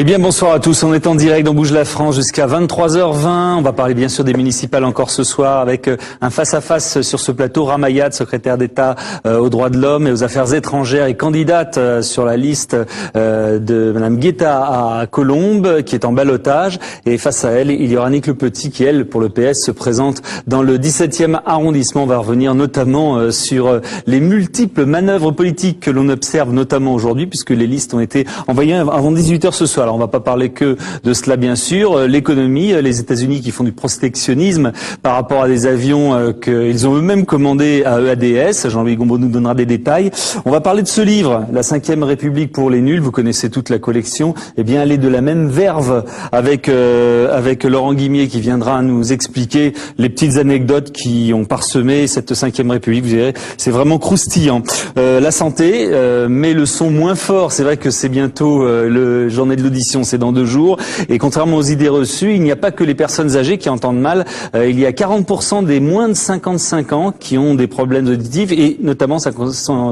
Eh bien, bonsoir à tous. On est en direct dans Bouge la France jusqu'à 23h20. On va parler bien sûr des municipales encore ce soir avec un face-à-face sur ce plateau. Ramayad, secrétaire d'État aux droits de l'homme et aux affaires étrangères et candidate sur la liste de Madame Guetta à Colombes, qui est en ballottage. Et face à elle, il y aura Annick Le Petit qui, elle, pour le PS, se présente dans le 17e arrondissement. On va revenir notamment sur les multiples manœuvres politiques que l'on observe notamment aujourd'hui, puisque les listes ont été envoyées avant 18h ce soir. Alors on va pas parler que de cela bien sûr. L'économie, les États-Unis qui font du protectionnisme par rapport à des avions qu'ils ont eux-mêmes commandés à EADS. Jean-Louis Gombaud nous donnera des détails. On va parler de ce livre, La 5e République pour les nuls. Vous connaissez toute la collection. Eh bien, elle est de la même verve avec Laurent Guimier qui viendra nous expliquer les petites anecdotes qui ont parsemé cette 5e République. Vous verrez, c'est vraiment croustillant. La santé, mais le son moins fort. C'est vrai que c'est bientôt le journée de l'audition, c'est dans 2 jours. Et contrairement aux idées reçues, il n'y a pas que les personnes âgées qui entendent mal. Il y a 40% des moins de 55 ans qui ont des problèmes auditifs. Et notamment, ça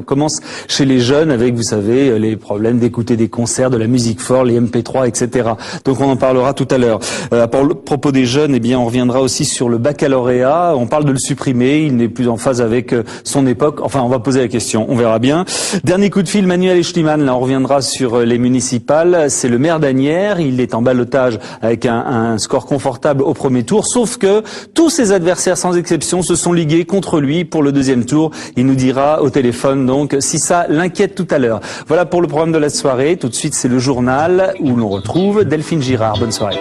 commence chez les jeunes avec, vous savez, les problèmes d'écouter des concerts, de la musique forte, les MP3, etc. Donc on en parlera tout à l'heure. À propos des jeunes, eh bien, on reviendra aussi sur le baccalauréat. On parle de le supprimer. Il n'est plus en phase avec son époque. Enfin, on va poser la question. On verra bien. Dernier coup de fil, Manuel Echliman. Là, on reviendra sur les municipales. C'est le maire d'Asnières. Il est en ballottage avec un score confortable au premier tour. Sauf que tous ses adversaires, sans exception, se sont ligués contre lui pour le 2e tour. Il nous dira au téléphone, donc, si ça l'inquiète tout à l'heure. Voilà pour le programme de la soirée. Tout de suite, c'est le journal où l'on retrouve Delphine Girard. Bonne soirée.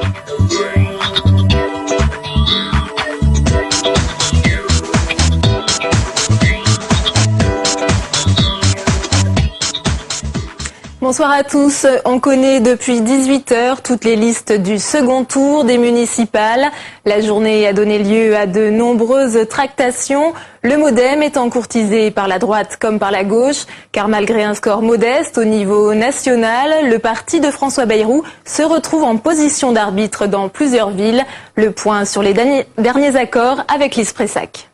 Bonsoir à tous. On connaît depuis 18h toutes les listes du second tour des municipales. La journée a donné lieu à de nombreuses tractations. Le MoDem étant courtisé par la droite comme par la gauche, car malgré un score modeste au niveau national, le parti de François Bayrou se retrouve en position d'arbitre dans plusieurs villes. Le point sur les derniers accords avec Lise Pressac.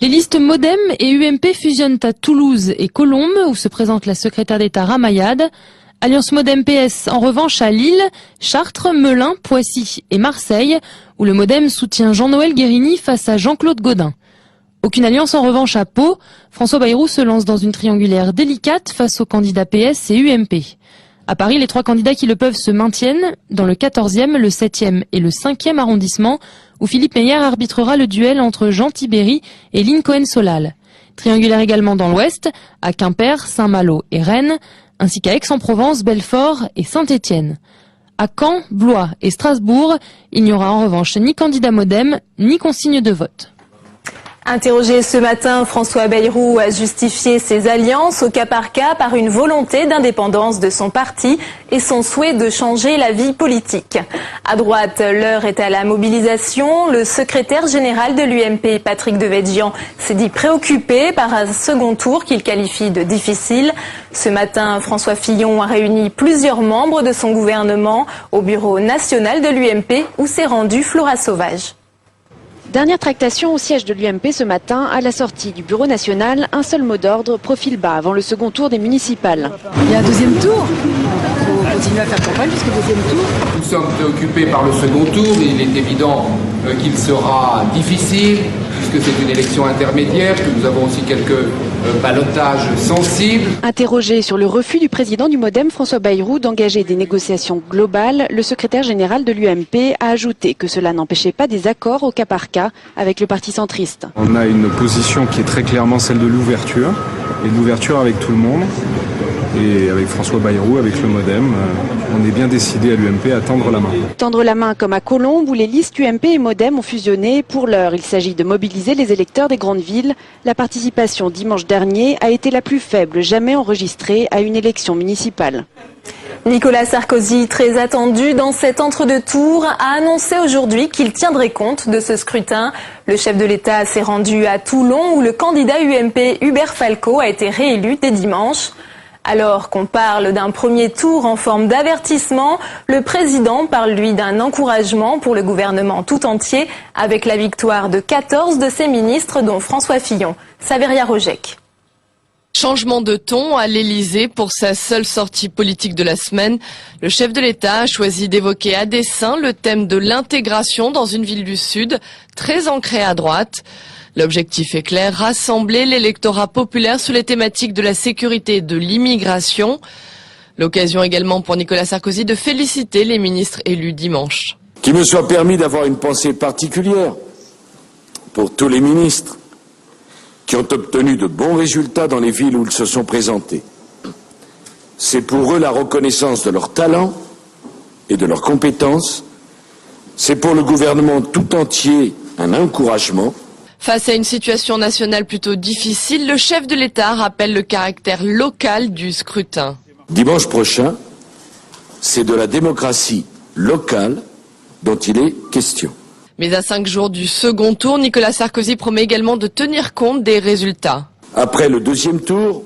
Les listes MoDem et UMP fusionnent à Toulouse et Colombes, où se présente la secrétaire d'État Ramayad. Alliance MoDem PS en revanche à Lille, Chartres, Melun, Poissy et Marseille, où le MoDem soutient Jean-Noël Guérini face à Jean-Claude Gaudin. Aucune alliance en revanche à Pau. François Bayrou se lance dans une triangulaire délicate face aux candidats PS et UMP. À Paris, les 3 candidats qui le peuvent se maintiennent dans le 14e, le 7e et le 5e arrondissement, où Philippe Meyer arbitrera le duel entre Jean Tibéry et Lynn Cohen-Solal. Triangulaire également dans l'ouest, à Quimper, Saint-Malo et Rennes, ainsi qu'à Aix-en-Provence, Belfort et Saint-Étienne. À Caen, Blois et Strasbourg, il n'y aura en revanche ni candidat MoDem, ni consigne de vote. Interrogé ce matin, François Bayrou a justifié ses alliances au cas par une volonté d'indépendance de son parti et son souhait de changer la vie politique. À droite, l'heure est à la mobilisation. Le secrétaire général de l'UMP, Patrick Devedjian, s'est dit préoccupé par un second tour qu'il qualifie de difficile. Ce matin, François Fillon a réuni plusieurs membres de son gouvernement au bureau national de l'UMP où s'est rendue Flora Sauvage. Dernière tractation au siège de l'UMP ce matin, à la sortie du bureau national, un seul mot d'ordre, profil bas avant le second tour des municipales. Il y a un 2e tour. Il faut continuer à faire campagne jusqu'au 2e tour. Nous sommes préoccupés par le second tour. Il est évident qu'il sera difficile puisque c'est une élection intermédiaire, que nous avons aussi quelques ballottages sensibles. Interrogé sur le refus du président du MoDem, François Bayrou, d'engager des négociations globales, le secrétaire général de l'UMP a ajouté que cela n'empêchait pas des accords au cas par cas avec le parti centriste. On a une position qui est très clairement celle de l'ouverture, et de l'ouverture avec tout le monde. Et avec François Bayrou, avec le MoDem, on est bien décidé à l'UMP à tendre la main. Tendre la main comme à Colombes où les listes UMP et MoDem ont fusionné. Pour l'heure, il s'agit de mobiliser les électeurs des grandes villes. La participation dimanche dernier a été la plus faible jamais enregistrée à une élection municipale. Nicolas Sarkozy, très attendu dans cet entre-deux tours, a annoncé aujourd'hui qu'il tiendrait compte de ce scrutin. Le chef de l'État s'est rendu à Toulon où le candidat UMP Hubert Falco a été réélu dès dimanche. Alors qu'on parle d'un premier tour en forme d'avertissement, le président parle lui d'un encouragement pour le gouvernement tout entier avec la victoire de 14 de ses ministres dont François Fillon. Saveria Rojek. Changement de ton à l'Elysée pour sa seule sortie politique de la semaine. Le chef de l'État a choisi d'évoquer à dessein le thème de l'intégration dans une ville du Sud, très ancrée à droite. L'objectif est clair, rassembler l'électorat populaire sur les thématiques de la sécurité et de l'immigration. L'occasion également pour Nicolas Sarkozy de féliciter les ministres élus dimanche. Qu'il me soit permis d'avoir une pensée particulière pour tous les ministres qui ont obtenu de bons résultats dans les villes où ils se sont présentés. C'est pour eux la reconnaissance de leur talent et de leurs compétences. C'est pour le gouvernement tout entier un encouragement. Face à une situation nationale plutôt difficile, le chef de l'État rappelle le caractère local du scrutin. Dimanche prochain, c'est de la démocratie locale dont il est question. Mais à 5 jours du second tour, Nicolas Sarkozy promet également de tenir compte des résultats. Après le deuxième tour,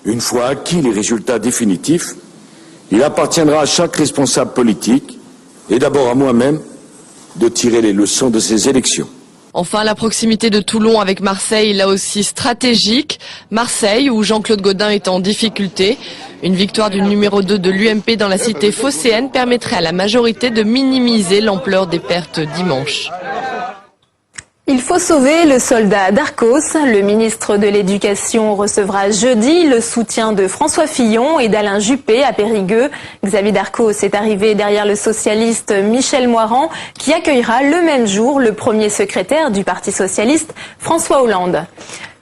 une fois acquis les résultats définitifs, il appartiendra à chaque responsable politique, et d'abord à moi-même, de tirer les leçons de ces élections. Enfin, la proximité de Toulon avec Marseille, là aussi stratégique. Marseille, où Jean-Claude Gaudin est en difficulté. Une victoire du numéro 2 de l'UMP dans la cité phocéenne permettrait à la majorité de minimiser l'ampleur des pertes dimanche. Il faut sauver le soldat d'Arcos. Le ministre de l'Éducation recevra jeudi le soutien de François Fillon et d'Alain Juppé à Périgueux. Xavier Darcos est arrivé derrière le socialiste Michel Moirand qui accueillera le même jour le premier secrétaire du Parti socialiste, François Hollande.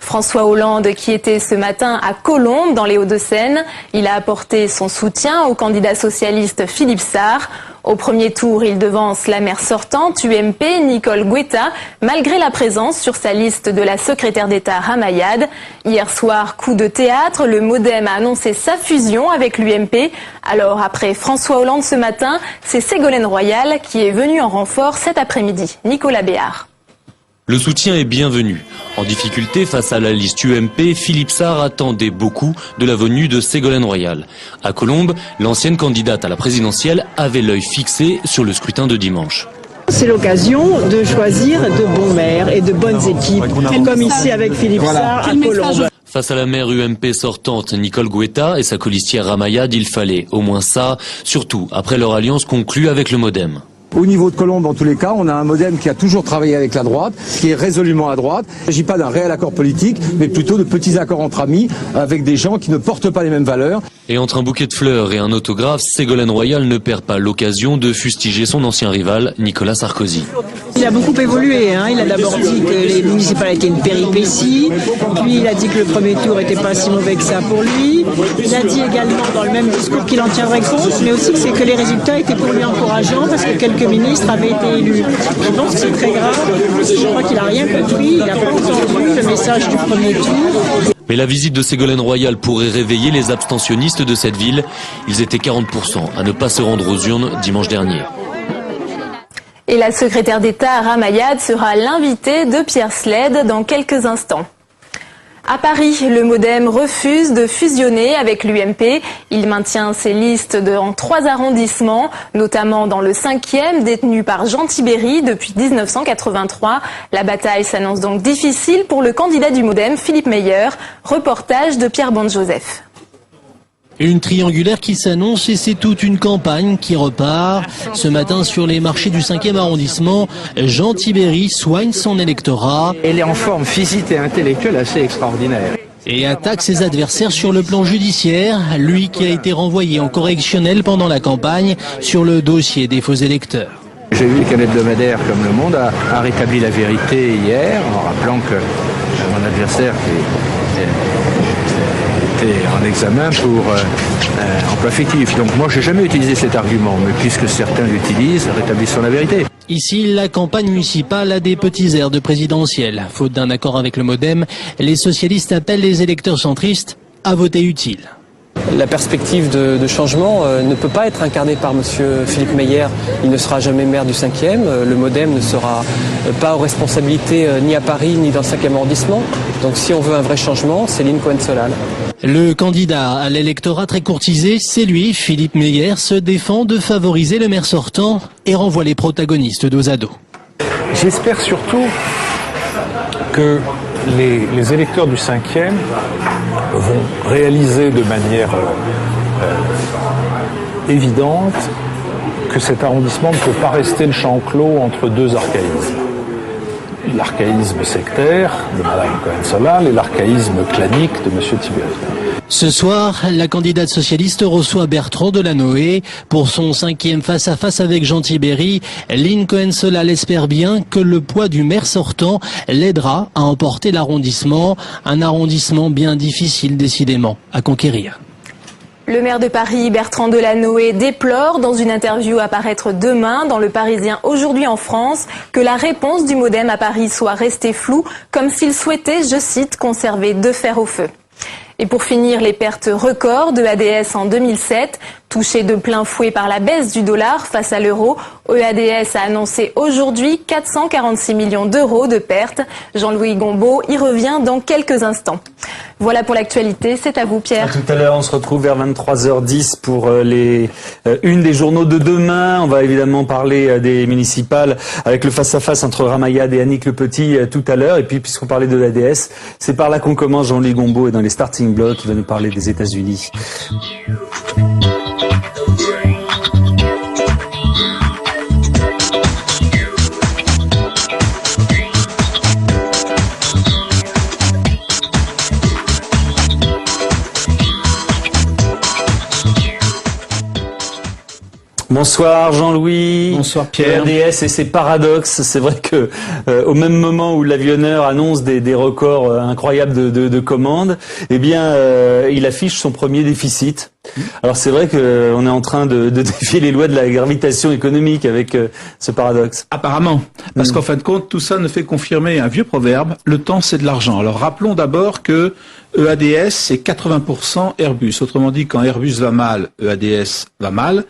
François Hollande qui était ce matin à Colombes dans les Hauts-de-Seine. Il a apporté son soutien au candidat socialiste Philippe Sarr. Au premier tour, il devance la maire sortante UMP Nicole Guetta, malgré la présence sur sa liste de la secrétaire d'État Ramayad. Hier soir, coup de théâtre, le MoDem a annoncé sa fusion avec l'UMP. Alors après François Hollande ce matin, c'est Ségolène Royal qui est venue en renfort cet après-midi. Nicolas Béard. Le soutien est bienvenu. En difficulté face à la liste UMP, Philippe Sarr attendait beaucoup de la venue de Ségolène Royal. À Colombes, l'ancienne candidate à la présidentielle avait l'œil fixé sur le scrutin de dimanche. C'est l'occasion de choisir de bons maires et de bonnes équipes, comme ici avec Philippe Sarr à Colombes. Face à la maire UMP sortante Nicole Guetta et sa colistière Ramayad, il fallait au moins ça, surtout après leur alliance conclue avec le MoDem. Au niveau de Colombes, en tous les cas, on a un MoDem qui a toujours travaillé avec la droite, qui est résolument à droite. Il ne s'agit pas d'un réel accord politique, mais plutôt de petits accords entre amis, avec des gens qui ne portent pas les mêmes valeurs. Et entre un bouquet de fleurs et un autographe, Ségolène Royal ne perd pas l'occasion de fustiger son ancien rival, Nicolas Sarkozy. Il a beaucoup évolué, hein. Il a d'abord dit que les municipales étaient une péripétie, puis il a dit que le premier tour n'était pas si mauvais que ça pour lui. Il a dit également dans le même discours qu'il en tiendrait compte, mais aussi que les résultats étaient pour lui encourageants parce que quelques ministres avaient été élus. Je pense que c'est très grave, je crois qu'il n'a rien compris, il n'a pas entendu le message du premier tour. Mais la visite de Ségolène Royal pourrait réveiller les abstentionnistes de cette ville. Ils étaient 40% à ne pas se rendre aux urnes dimanche dernier. Et la secrétaire d'État Ramayad sera l'invitée de Pierre Sled dans quelques instants. À Paris, le MoDem refuse de fusionner avec l'UMP. Il maintient ses listes dans 3 arrondissements, notamment dans le 5e, détenu par Jean Tibéri depuis 1983. La bataille s'annonce donc difficile pour le candidat du MoDem, Philippe Meyer. Reportage de Pierre Bande-Joseph. Une triangulaire qui s'annonce et c'est toute une campagne qui repart. Ce matin sur les marchés du 5e arrondissement, Jean Tibéri soigne son électorat. Elle est en forme physique et intellectuelle assez extraordinaire. Et attaque ses adversaires sur le plan judiciaire, lui qui a été renvoyé en correctionnel pendant la campagne sur le dossier des faux électeurs. J'ai vu qu'un hebdomadaire comme Le Monde a rétabli la vérité hier en rappelant que mon adversaire qui était en examen pour emploi fictif. Donc moi, j'ai jamais utilisé cet argument, mais puisque certains l'utilisent, rétablissons la vérité. Ici, la campagne municipale a des petits airs de présidentielle. Faute d'un accord avec le MoDem, les socialistes appellent les électeurs centristes à voter utile. La perspective de changement ne peut pas être incarnée par M. Philippe Meyer. Il ne sera jamais maire du 5e. Le MoDem ne sera pas aux responsabilités ni à Paris ni dans le 5e arrondissement. Donc si on veut un vrai changement, c'est Lynn Cohen-Solal. Le candidat à l'électorat très courtisé, c'est lui, Philippe Meyer, se défend de favoriser le maire sortant et renvoie les protagonistes dos à dos. J'espère surtout que les électeurs du 5e vont réaliser de manière évidente que cet arrondissement ne peut pas rester le champ clos entre deux archaïsmes. L'archaïsme sectaire de Mme Cohen-Solal et l'archaïsme clanique de M. Tiberi. Ce soir, la candidate socialiste reçoit Bertrand Delanoë pour son 5e face-à-face avec Jean Tiberi. Lynn Cohen-Solal espère bien que le poids du maire sortant l'aidera à emporter l'arrondissement. Un arrondissement bien difficile, décidément, à conquérir. Le maire de Paris, Bertrand Delanoë, déplore dans une interview à paraître demain dans Le Parisien aujourd'hui en France que la réponse du MoDem à Paris soit restée floue, comme s'il souhaitait, je cite, conserver deux fers au feu. Et pour finir, les pertes records de EADS en 2007, touchées de plein fouet par la baisse du dollar face à l'euro, EADS a annoncé aujourd'hui 446 millions d'euros de pertes. Jean-Louis Gombaud y revient dans quelques instants. Voilà pour l'actualité, c'est à vous Pierre. À tout à l'heure, on se retrouve vers 23h10 pour une des journaux de demain. On va évidemment parler des municipales avec le face-à-face entre Ramayad et Annick Le Petit tout à l'heure. Et puis, puisqu'on parlait de l'ADS, c'est par là qu'on commence. Jean-Louis Gombaud est dans les starting blocks, il va nous parler des États-Unis. Bonsoir Jean-Louis. Bonsoir Pierre. RDS et ses paradoxes. C'est vrai que au même moment où l'avionneur annonce des records incroyables de commandes, eh bien il affiche son premier déficit. Alors c'est vrai qu'on est en train de défier les lois de la gravitation économique avec ce paradoxe. Apparemment, parce qu'en fin de compte, tout ça ne fait confirmer un vieux proverbe, le temps c'est de l'argent. Alors rappelons d'abord que EADS c'est 80% Airbus. Autrement dit, quand Airbus va mal, EADS va mal.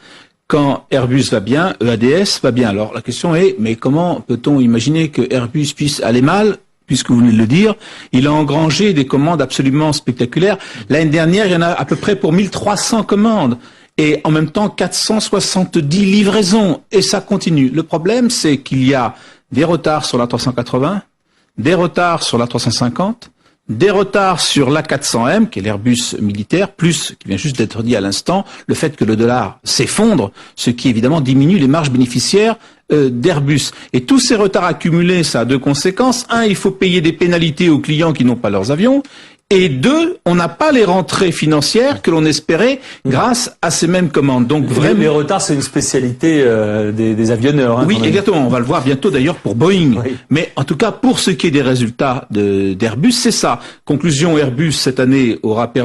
Quand Airbus va bien, EADS va bien. Alors la question est, mais comment peut-on imaginer que Airbus puisse aller mal, puisque vous venez de le dire, il a engrangé des commandes absolument spectaculaires. L'année dernière, il y en a à peu près pour 1300 commandes. Et en même temps, 470 livraisons. Et ça continue. Le problème, c'est qu'il y a des retards sur la 380, des retards sur la 350, des retards sur l'A400M, qui est l'Airbus militaire, plus, qui vient juste d'être dit à l'instant, le fait que le dollar s'effondre, ce qui évidemment diminue les marges bénéficiaires d'Airbus. Et tous ces retards accumulés, ça a deux conséquences. Un, il faut payer des pénalités aux clients qui n'ont pas leurs avions. Et deux, on n'a pas les rentrées financières que l'on espérait grâce à ces mêmes commandes. Donc vraiment, les retards, c'est une spécialité des avionneurs. Hein, oui, exactement. On va le voir bientôt d'ailleurs pour Boeing. Oui. Mais en tout cas, pour ce qui est des résultats d'Airbus, c'est ça. Conclusion, Airbus cette année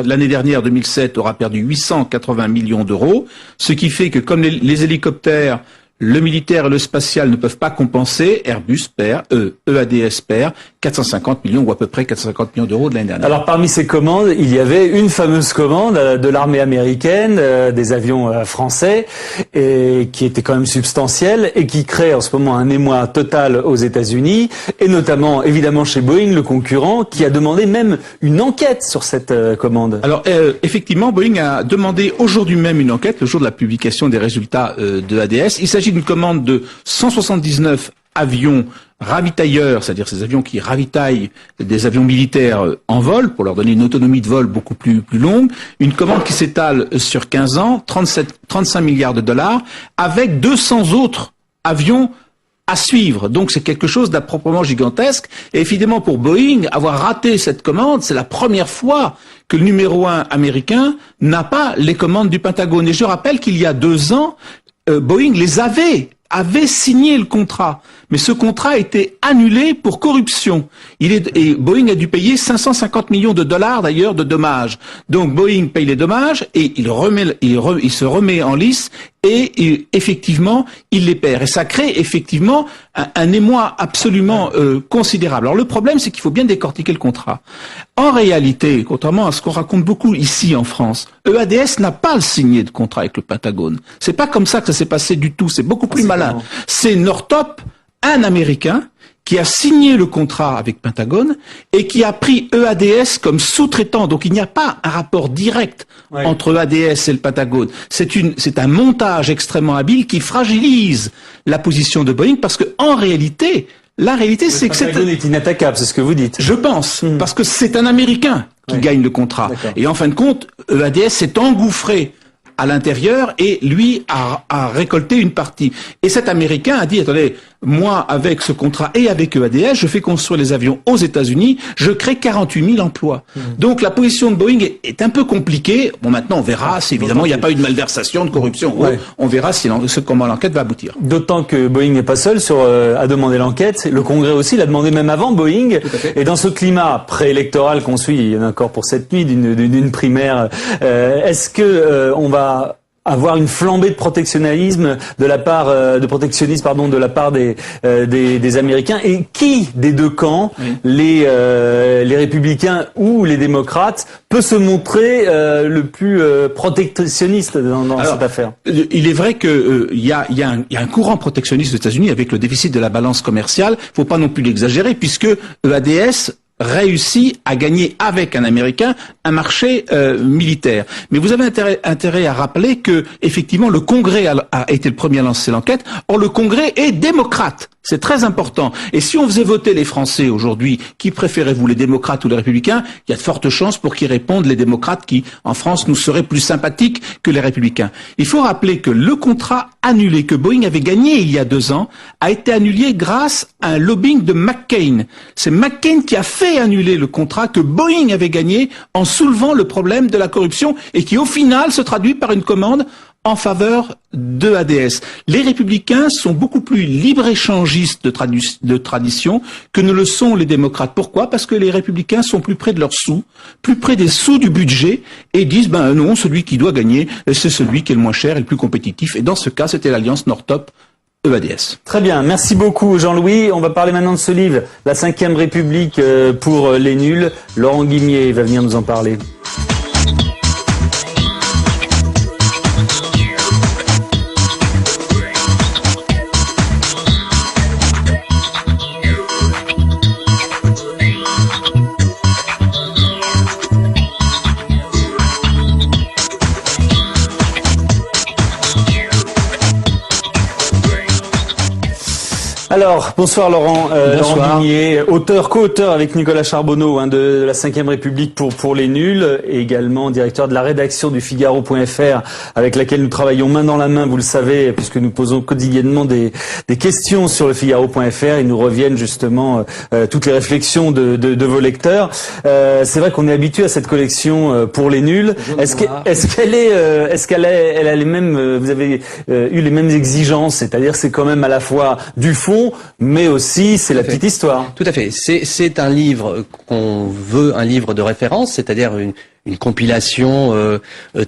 l'année dernière, 2007, aura perdu 880 millions d'euros, ce qui fait que comme les hélicoptères, le militaire et le spatial ne peuvent pas compenser, Airbus perd, EADS perd 450 millions ou à peu près 450 millions d'euros de l'année dernière. Alors parmi ces commandes, il y avait une fameuse commande de l'armée américaine, des avions français, et qui était quand même substantielle et qui crée en ce moment un émoi total aux États-Unis, et notamment évidemment chez Boeing, le concurrent, qui a demandé même une enquête sur cette commande. Alors effectivement, Boeing a demandé aujourd'hui même une enquête, le jour de la publication des résultats de ADS. Il s'agit d'une commande de 179 avions ravitailleurs, c'est-à-dire ces avions qui ravitaillent des avions militaires en vol, pour leur donner une autonomie de vol beaucoup plus longue. Une commande qui s'étale sur 15 ans, 35 milliards de dollars, avec 200 autres avions à suivre. Donc c'est quelque chose d'appropriément gigantesque. Et évidemment pour Boeing, avoir raté cette commande, c'est la première fois que le numéro 1 américain n'a pas les commandes du Pentagone. Et je rappelle qu'il y a 2 ans, Boeing les avait signé le contrat, mais ce contrat a été annulé pour corruption. Et Boeing a dû payer 550 millions de dollars d'ailleurs de dommages. Donc Boeing paye les dommages et il se remet en lice et effectivement il les perd. Et ça crée effectivement un émoi absolument considérable. Alors le problème, c'est qu'il faut bien décortiquer le contrat. En réalité, contrairement à ce qu'on raconte beaucoup ici en France, EADS n'a pas signé de contrat avec le Pentagone. C'est pas comme ça que ça s'est passé du tout. C'est beaucoup plus malin. C'est Northrop, un Américain, qui a signé le contrat avec Pentagone et qui a pris EADS comme sous-traitant. Donc il n'y a pas un rapport direct entre EADS et le Pentagone. C'est un montage extrêmement habile qui fragilise la position de Boeing parce que en réalité, la réalité c'est que le Pentagone est inattaquable, c'est ce que vous dites. Je pense, parce que c'est un Américain. qui gagne le contrat. Et en fin de compte, EADS s'est engouffré à l'intérieur et lui a récolté une partie. Et cet Américain a dit, attendez, moi avec ce contrat et avec EADS, je fais construire les avions aux États-Unis, je crée 48 000 emplois. Donc la position de Boeing est un peu compliquée. Bon, maintenant on verra si évidemment il n'y a pas eu de malversation, de corruption. On verra comment l'enquête va aboutir. D'autant que Boeing n'est pas seul à demander l'enquête. Le Congrès aussi l'a demandé même avant Boeing. Et dans ce climat préélectoral qu'on suit, il y en a encore pour cette nuit d'une primaire, est-ce que on va avoir une flambée de protectionnisme de la part de la part des Américains, et qui des deux camps, les républicains ou les démocrates, peut se montrer le plus protectionniste dans cette affaire? Il est vrai que il y a un courant protectionniste aux États-Unis avec le déficit de la balance commerciale. Faut pas non plus l'exagérer, puisque EADS réussit à gagner avec un Américain un marché militaire. Mais vous avez intérêt à rappeler que effectivement le Congrès a été le premier à lancer l'enquête. Or le Congrès est démocrate. C'est très important. Et si on faisait voter les Français aujourd'hui, qui préférez-vous, les démocrates ou les républicains, il y a de fortes chances pour qu'ils répondent les démocrates qui, en France, nous seraient plus sympathiques que les républicains. Il faut rappeler que le contrat annulé que Boeing avait gagné il y a 2 ans a été annulé grâce à un lobbying de McCain. C'est McCain qui a fait annuler le contrat que Boeing avait gagné en soulevant le problème de la corruption et qui, au final, se traduit par une commande en faveur de ADS. Les républicains sont beaucoup plus libre-échangistes de tradition que ne le sont les démocrates. Pourquoi? Parce que les républicains sont plus près de leurs sous, plus près des sous du budget, et disent, ben non, celui qui doit gagner, c'est celui qui est le moins cher et le plus compétitif. Et dans ce cas, c'était l'alliance Northrop EADS. Très bien, merci beaucoup Jean-Louis. On va parler maintenant de ce livre, La 5e République pour les nuls. Laurent Guimier va venir nous en parler. Alors, bonsoir Laurent. Bonsoir. Laurent Guimier, co-auteur avec Nicolas Charbonneau de la 5e République pour les nuls, et également directeur de la rédaction du Figaro.fr, avec laquelle nous travaillons main dans la main, vous le savez, puisque nous posons quotidiennement des questions sur le Figaro.fr. Ils nous reviennent justement toutes les réflexions de vos lecteurs. C'est vrai qu'on est habitué à cette collection pour les nuls. Est-ce qu'elle a les mêmes, vous avez eu les mêmes exigences, c'est-à-dire c'est quand même à la fois du fond, mais aussi c'est la petite histoire. Tout à fait. C'est un livre qu'on veut un livre de référence, c'est-à-dire une compilation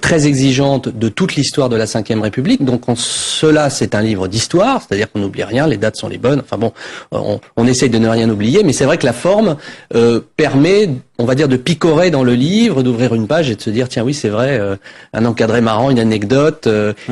très exigeante de toute l'histoire de la 5e République. Donc en cela, c'est un livre d'histoire, c'est-à-dire qu'on n'oublie rien, les dates sont les bonnes. Enfin bon, on essaye de ne rien oublier, mais c'est vrai que la forme permet, on va dire, de picorer dans le livre, d'ouvrir une page et de se dire, tiens oui, c'est vrai, un encadré marrant, une anecdote,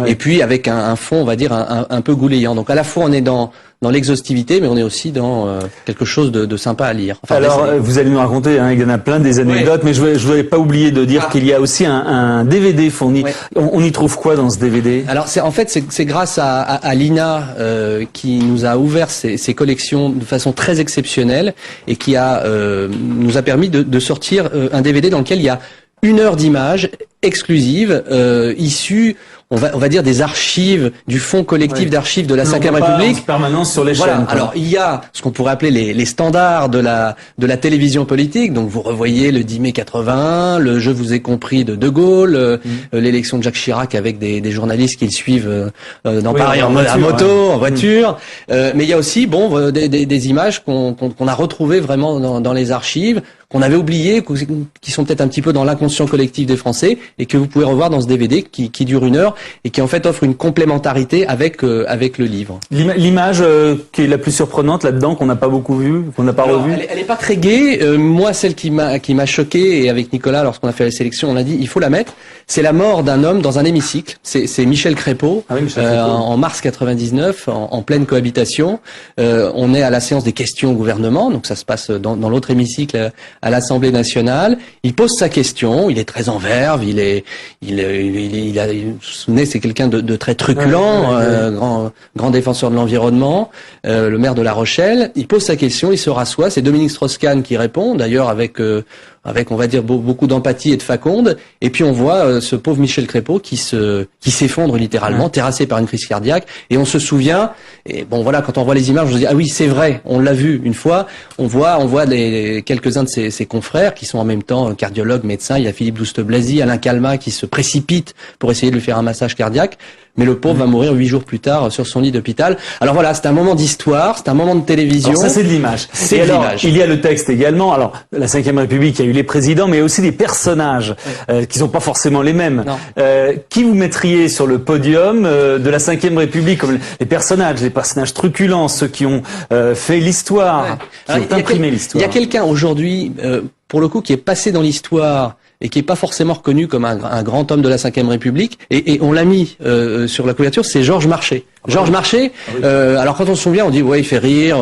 et puis avec un fond, on va dire, un peu goulayant. Donc à la fois, on est dans l'exhaustivité, mais on est aussi dans quelque chose de sympa à lire. Enfin, alors, vous allez nous raconter, il y en a plein des anecdotes, mais je voudrais pas oublier de dire qu'il y a aussi un DVD fourni. On y trouve quoi dans ce DVD? Alors, c'est grâce à Lina qui nous a ouvert ses collections de façon très exceptionnelle et qui nous a permis de sortir un DVD dans lequel il y a 1 heure d'images exclusives issues, on va dire, des archives, du fonds collectif d'archives de la 5e République. En permanence sur les chaînes. Alors, il y a ce qu'on pourrait appeler les standards de la télévision politique. Donc, vous revoyez le 10 mai 81, le Je vous ai compris de De Gaulle, l'élection de Jacques Chirac avec des journalistes qui le suivent dans Paris en moto, en voiture. Mais il y a aussi, des images qu'on a retrouvées vraiment dans les archives, qu'on avait oubliées, qui sont peut-être un petit peu dans l'inconscient collectif des Français, et que vous pouvez revoir dans ce DVD qui dure 1 heure et qui en fait offre une complémentarité avec le livre. L'image qui est la plus surprenante là-dedans, qu'on n'a pas beaucoup vue, qu'on n'a pas revue. Elle est pas très gaie. Moi, celle qui m'a choqué, et avec Nicolas, lorsqu'on a fait la sélection, on a dit il faut la mettre. C'est la mort d'un homme dans un hémicycle. C'est Michel Crépeau, en mars 99, en pleine cohabitation. On est à la séance des questions au gouvernement, donc ça se passe dans l'autre hémicycle à l'Assemblée nationale. Il pose sa question. Il est très en verve. C'est quelqu'un de très truculent, grand défenseur de l'environnement, le maire de La Rochelle. Il pose sa question, il se rassoit. C'est Dominique Strauss-Kahn qui répond, d'ailleurs avec avec, on va dire, beaucoup d'empathie et de faconde. Et puis on voit ce pauvre Michel Crépeau qui s'effondre littéralement, terrassé par une crise cardiaque. Et on se souvient, et bon voilà, quand on voit les images, on se dit ah oui, c'est vrai, on l'a vu une fois. On voit quelques-uns de ses confrères qui sont en même temps cardiologues, médecins. Il y a Philippe Douste-Blazy, Alain Calmat qui se précipite pour essayer de lui faire un massage cardiaque. Mais le pauvre va mourir 8 jours plus tard sur son lit d'hôpital. Alors voilà, c'est un moment d'histoire, c'est un moment de télévision. Alors ça, c'est de l'image. C'est de l'image. Il y a le texte également. Alors, la Ve République, il y a eu les présidents, mais aussi des personnages qui sont pas forcément les mêmes. Qui vous mettriez sur le podium de la Ve République comme les personnages truculents, ceux qui ont fait l'histoire, qui ont imprimé l'histoire? Il y a quelqu'un aujourd'hui, pour le coup, qui est passé dans l'histoire et qui est pas forcément reconnu comme un grand homme de la Ve République, et on l'a mis sur la couverture, c'est Georges Marchais. Georges Marchais, alors quand on se souvient, on dit ouais, il fait rire,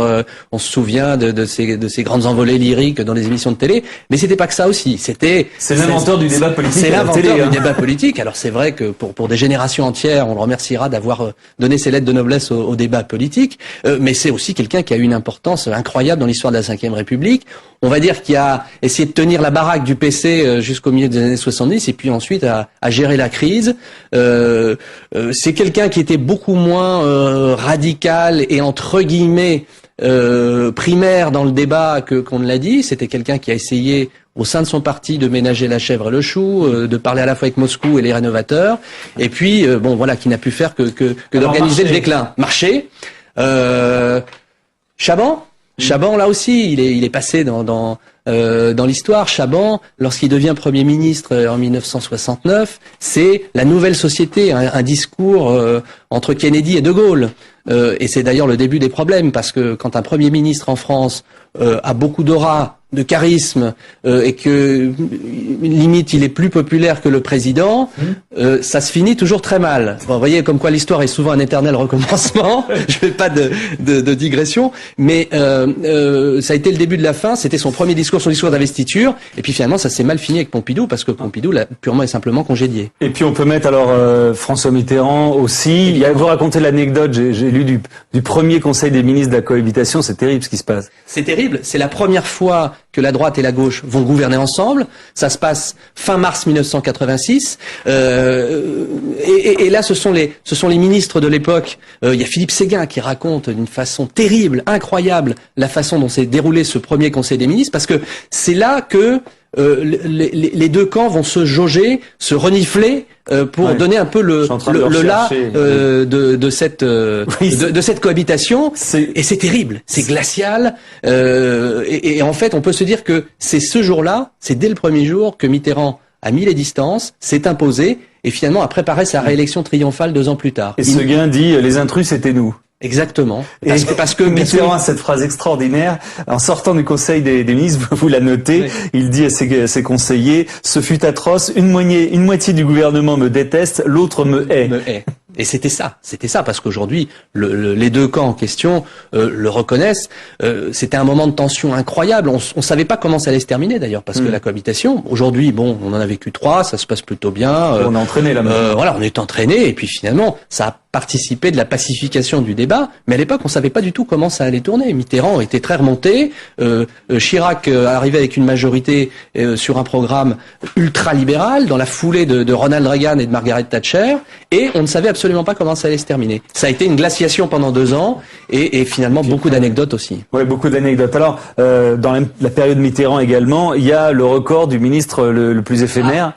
on se souvient de ces grandes envolées lyriques dans les émissions de télé, mais c'était pas que ça aussi, c'est l'inventeur du débat politique. C'est l'inventeur du débat politique. Alors c'est vrai que pour des générations entières, on le remerciera d'avoir donné ses lettres de noblesse au débat politique, mais c'est aussi quelqu'un qui a eu une importance incroyable dans l'histoire de la Ve République. On va dire qu'il a essayé de tenir la baraque du PC jusqu'au milieu des années 70 et puis ensuite à gérer la crise. C'est quelqu'un qui était beaucoup moins radical et entre guillemets primaire dans le débat qu'on ne l'a dit. C'était quelqu'un qui a essayé au sein de son parti de ménager la chèvre et le chou, de parler à la fois avec Moscou et les rénovateurs, et puis bon voilà, qui n'a pu faire que d'organiser le déclin. Marché, Chaban, là aussi, il est passé dans l'histoire. Chaban, lorsqu'il devient Premier ministre en 1969, c'est la nouvelle société, un discours entre Kennedy et De Gaulle. Et c'est d'ailleurs le début des problèmes, parce que quand un Premier ministre en France a beaucoup d'aura, de charisme, et que limite il est plus populaire que le président, ça se finit toujours très mal. Bon, vous voyez comme quoi l'histoire est souvent un éternel recommencement. Je fais pas de digression, mais ça a été le début de la fin. C'était son premier discours, son discours d'investiture, et puis finalement ça s'est mal fini avec Pompidou, parce que Pompidou l'a purement et simplement congédié. Et puis on peut mettre alors François Mitterrand aussi. Vous racontez l'anecdote, j'ai lu du premier Conseil des ministres de la cohabitation. C'est terrible ce qui se passe. C'est terrible. C'est la première fois que la droite et la gauche vont gouverner ensemble. Ça se passe fin mars 1986. Et là, ce sont les ministres de l'époque. Il y a Philippe Séguin qui raconte d'une façon terrible, incroyable, la façon dont s'est déroulé ce premier Conseil des ministres, parce que c'est là que les deux camps vont se jauger, se renifler pour donner un peu le là de cette cohabitation. Et c'est terrible, c'est glacial. Et en fait, on peut se dire que c'est ce jour-là, c'est dès le premier jour que Mitterrand a mis les distances, s'est imposé et finalement a préparé sa réélection triomphale 2 ans plus tard. Et Séguin dit les intrus c'était nous. Exactement. Parce que Mitterrand a cette phrase extraordinaire. En sortant du Conseil des ministres, vous la notez, il dit à ses conseillers, ce fut atroce, une moitié du gouvernement me déteste, l'autre me hait. Et c'était ça, parce qu'aujourd'hui, les deux camps en question le reconnaissent. C'était un moment de tension incroyable. On savait pas comment ça allait se terminer d'ailleurs, parce que la cohabitation, aujourd'hui, bon, on en a vécu 3, ça se passe plutôt bien. On est entraîné là maintenant. Voilà, on est entraîné, et puis finalement, ça a participé de la pacification du débat. Mais à l'époque, on savait pas du tout comment ça allait tourner. Mitterrand était très remonté. Chirac arrivait avec une majorité sur un programme ultra-libéral, dans la foulée de Ronald Reagan et de Margaret Thatcher, et on ne savait absolument pas comment ça allait se terminer. Ça a été une glaciation pendant 2 ans, et finalement beaucoup d'anecdotes aussi. Oui, beaucoup d'anecdotes. Alors, dans la période Mitterrand également, il y a le record du ministre le plus éphémère,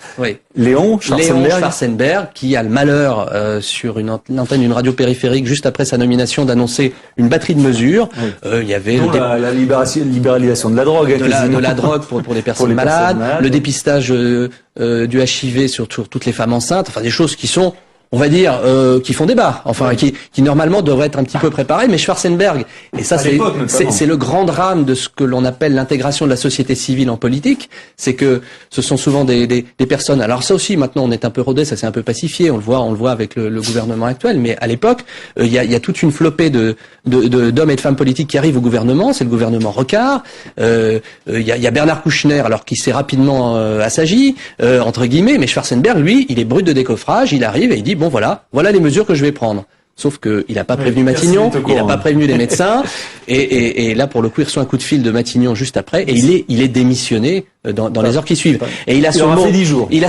Léon Schwarzenberg, qui a le malheur sur une antenne d'une radio périphérique juste après sa nomination d'annoncer une batterie de mesures. Il y avait la libéralisation de la drogue, de la drogue pour les personnes malades, le dépistage du HIV sur toutes les femmes enceintes, enfin des choses qui sont, on va dire, qui font débat, enfin qui normalement devraient être un petit peu préparés, mais Schwarzenberg, et ça c'est le grand drame de ce que l'on appelle l'intégration de la société civile en politique, c'est que ce sont souvent des personnes, alors ça aussi maintenant on est un peu rodé, ça s'est un peu pacifié, on le voit avec le gouvernement actuel, mais à l'époque il y a toute une flopée d'hommes et de femmes politiques qui arrivent au gouvernement, c'est le gouvernement Rocard, il y a Bernard Kouchner, alors qui s'est rapidement assagi, entre guillemets, mais Schwarzenberg lui, il est brut de décoffrage, il arrive et il dit bon voilà les mesures que je vais prendre. Sauf que il a pas prévenu Matignon, il a pas prévenu les médecins, et là pour le coup il reçoit un coup de fil de Matignon juste après, et il est démissionné dans les heures qui suivent. Et il a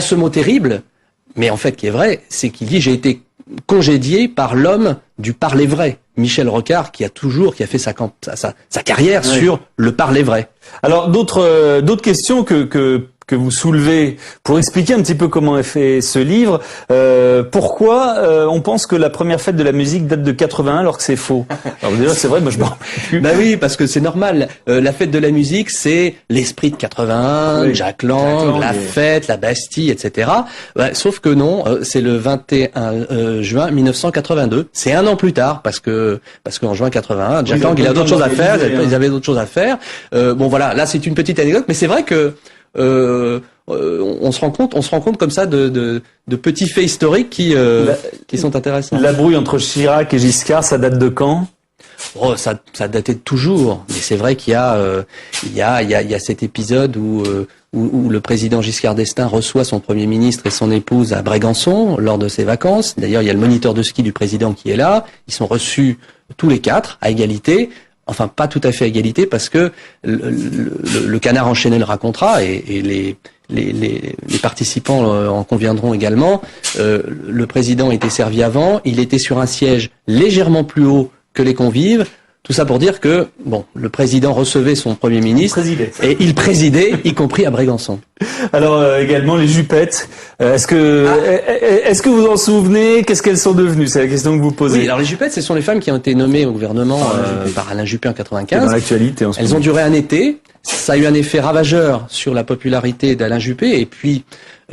ce mot terrible, mais en fait qui est vrai, c'est qu'il dit j'ai été congédié par l'homme du parler vrai, Michel Rocard, qui a fait sa carrière sur le parler vrai. Alors d'autres questions que vous soulevez pour expliquer un petit peu comment est fait ce livre. Pourquoi on pense que la première fête de la musique date de 81 alors que c'est faux? Alors déjà c'est vrai, moi je m'en rappelle plus. Bah oui, parce que c'est normal. La fête de la musique, c'est l'esprit de 81, Jack Lang, la fête, la Bastille, etc. Sauf que non, c'est le 21 juin 1982. C'est un an plus tard parce qu'en juin 81, Jack Lang il a d'autres choses à faire. Ils avaient d'autres choses à faire. Bon voilà, là c'est une petite anecdote, mais c'est vrai que on se rend compte comme ça de petits faits historiques qui sont intéressants. La brouille entre Chirac et Giscard, ça date de quand? Oh, ça datait de toujours. Mais c'est vrai qu'il y a cet épisode où le président Giscard d'Estaing reçoit son premier ministre et son épouse à Brégançon lors de ses vacances. D'ailleurs, il y a le moniteur de ski du président qui est là. Ils sont reçus tous les quatre à égalité. Enfin, pas tout à fait à égalité parce que le Canard enchaîné le racontera et les participants en conviendront également. Le président était servi avant, il était sur un siège légèrement plus haut que les convives. Tout ça pour dire que, bon, le président recevait son premier ministre et il présidait, y compris à Brégançon. Alors également les jupettes. Est-ce que vous en souvenez? Qu'est-ce qu'elles sont devenues? C'est la question que vous posez. Oui, alors les jupettes, ce sont les femmes qui ont été nommées au gouvernement par Alain Juppé en 95. Dans l'actualité en ce moment. Elles ont duré un été. Ça a eu un effet ravageur sur la popularité d'Alain Juppé. Et puis,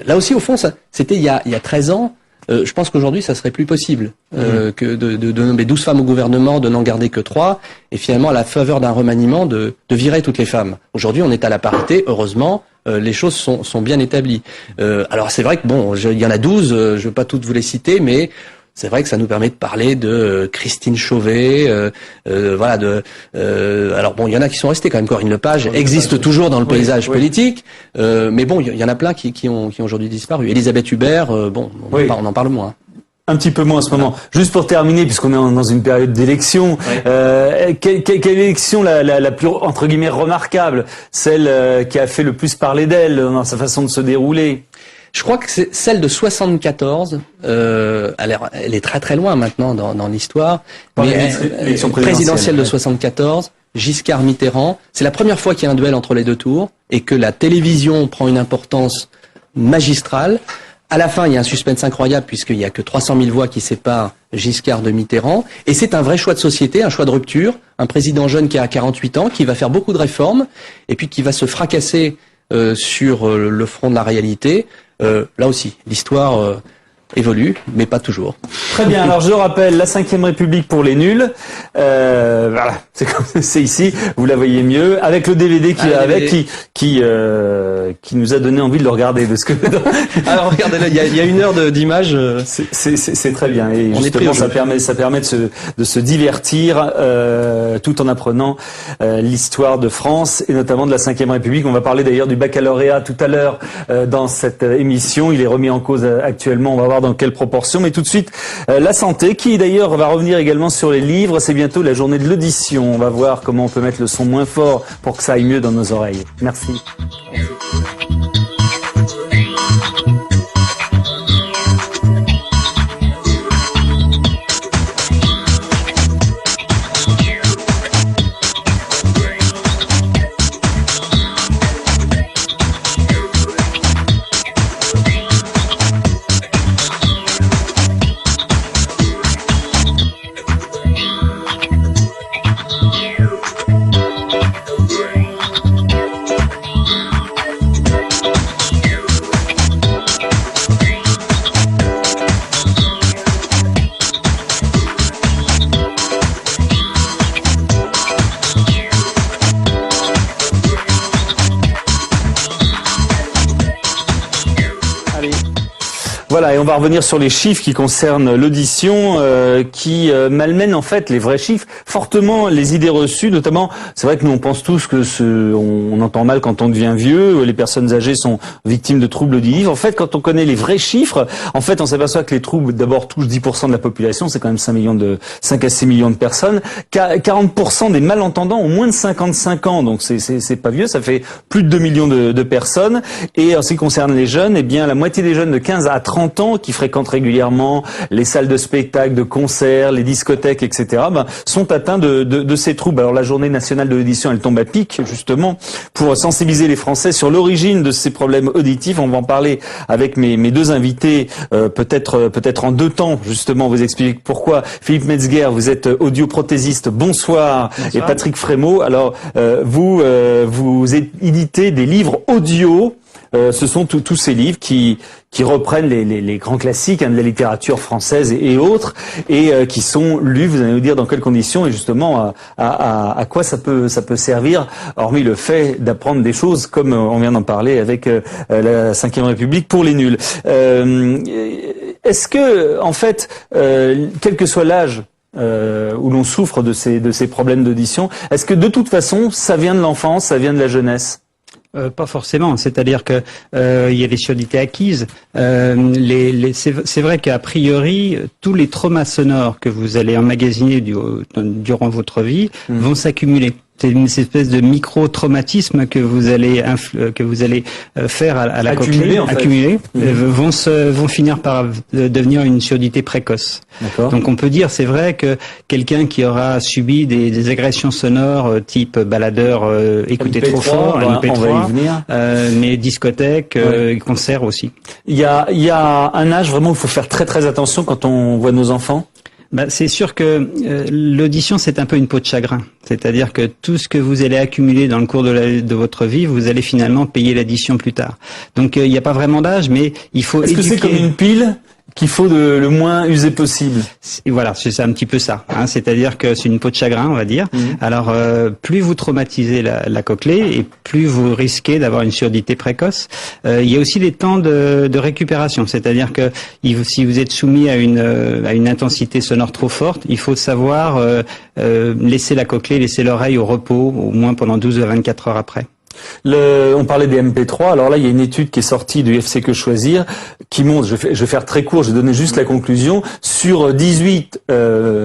là aussi, au fond, c'était il y a 13 ans. Je pense qu'aujourd'hui, ça serait plus possible que de nommer 12 femmes au gouvernement, de n'en garder que 3, et finalement, à la faveur d'un remaniement, de virer toutes les femmes. Aujourd'hui, on est à la parité, heureusement, les choses sont bien établies. Alors, c'est vrai que, bon, il y en a 12, je ne vais pas toutes vous les citer, mais c'est vrai que ça nous permet de parler de Christine Chauvet, voilà. Alors bon, il y en a qui sont restés quand même. Corinne Lepage existe toujours dans le paysage politique, mais bon, il y en a plein qui ont aujourd'hui disparu. Elisabeth Hubert, bon, on en parle moins. Un petit peu moins en ce moment. Juste pour terminer, puisqu'on est dans une période d'élection, quelle élection la plus entre guillemets remarquable, celle qui a fait le plus parler d'elle dans sa façon de se dérouler? Je crois que c'est celle de 74. Elle est très très loin maintenant dans l'histoire. Mais l'élection présidentielle de 74, Giscard Mitterrand. C'est la première fois qu'il y a un duel entre les deux tours et que la télévision prend une importance magistrale. À la fin, il y a un suspense incroyable puisqu'il y a que 300 000 voix qui séparent Giscard de Mitterrand. Et c'est un vrai choix de société, un choix de rupture. Un président jeune qui a 48 ans, qui va faire beaucoup de réformes et puis qui va se fracasser sur le front de la réalité. Là aussi, l'histoire évolue, mais pas toujours. Très bien, alors je rappelle, la 5e République pour les nuls, voilà, c'est ici, vous la voyez mieux, avec le DVD qui va avec, qui nous a donné envie de le regarder. Parce que alors regardez-le, il y a 1 heure d'image. C'est très bien, et justement ça permet de se divertir tout en apprenant l'histoire de France, et notamment de la 5e République. On va parler d'ailleurs du baccalauréat tout à l'heure dans cette émission, il est remis en cause actuellement, on va voir dans quelle proportion, mais tout de suite la santé, qui d'ailleurs va revenir également sur les livres. C'est bientôt la journée de l'audition, on va voir comment on peut mettre le son moins fort pour que ça aille mieux dans nos oreilles. Merci. Voilà, et on va revenir sur les chiffres qui concernent l'audition, qui malmènent en fait les vrais chiffres, fortement les idées reçues, notamment, c'est vrai que nous on pense tous que on entend mal quand on devient vieux, les personnes âgées sont victimes de troubles auditifs. En fait, quand on connaît les vrais chiffres, en fait, on s'aperçoit que les troubles d'abord touchent 10% de la population, c'est quand même 5 à 6 millions de personnes. 40% des malentendants ont moins de 55 ans, donc c'est pas vieux, ça fait plus de 2 millions de personnes. Et en ce qui concerne les jeunes, eh bien, la moitié des jeunes de 15 à 30 ans qui fréquentent régulièrement les salles de spectacle, de concerts, les discothèques, etc., sont atteints de ces troubles. Alors la journée nationale de l'audition, elle tombe à pic, justement, pour sensibiliser les Français sur l'origine de ces problèmes auditifs. On va en parler avec mes deux invités, peut-être en deux temps, justement, vous expliquer pourquoi. Philippe Metzger, vous êtes audioprothésiste, bonsoir. Et Patrick Frémaux, alors vous éditez des livres audio. Ce sont tous ces livres qui reprennent les grands classiques de la littérature française et autres, et qui sont lus. Vous allez nous dire dans quelles conditions et justement à quoi ça peut servir, hormis le fait d'apprendre des choses comme on vient d'en parler avec la Ve République pour les nuls. Est-ce que en fait, quel que soit l'âge où l'on souffre de ces problèmes d'audition, est-ce que de toute façon ça vient de l'enfance, ça vient de la jeunesse? Pas forcément, c'est-à-dire que il y a des surdité acquises. C'est vrai qu'a priori, tous les traumas sonores que vous allez emmagasiner durant votre vie vont s'accumuler. C'est une espèce de micro-traumatisme que vous allez faire à la cochlée, accumuler, vont finir par devenir une surdité précoce. Donc on peut dire, c'est vrai que quelqu'un qui aura subi des agressions sonores type baladeur, écouter trop fort, MP3, mais discothèque, concert aussi. Il y a un âge vraiment où il faut faire très très attention quand on voit nos enfants. C'est sûr que l'audition, c'est un peu une peau de chagrin. C'est-à-dire que tout ce que vous allez accumuler dans le cours de votre vie, vous allez finalement payer l'addition plus tard. Donc il n'y a pas vraiment d'âge, mais il faut éduquer. Est-ce que c'est comme une pile qu'il faut le moins user possible? Et voilà, c'est un petit peu ça. C'est-à-dire que c'est une peau de chagrin, on va dire. Alors, plus vous traumatisez la cochlée, et plus vous risquez d'avoir une surdité précoce. Il y a aussi des temps de récupération. C'est-à-dire que si vous êtes soumis à une intensité sonore trop forte, il faut savoir laisser la cochlée, laisser l'oreille au repos, au moins pendant 12 à 24 heures après. On parlait des MP3. Alors là, il y a une étude qui est sortie du UFC Que Choisir qui montre, je vais faire très court, je vais donner juste la conclusion, sur 18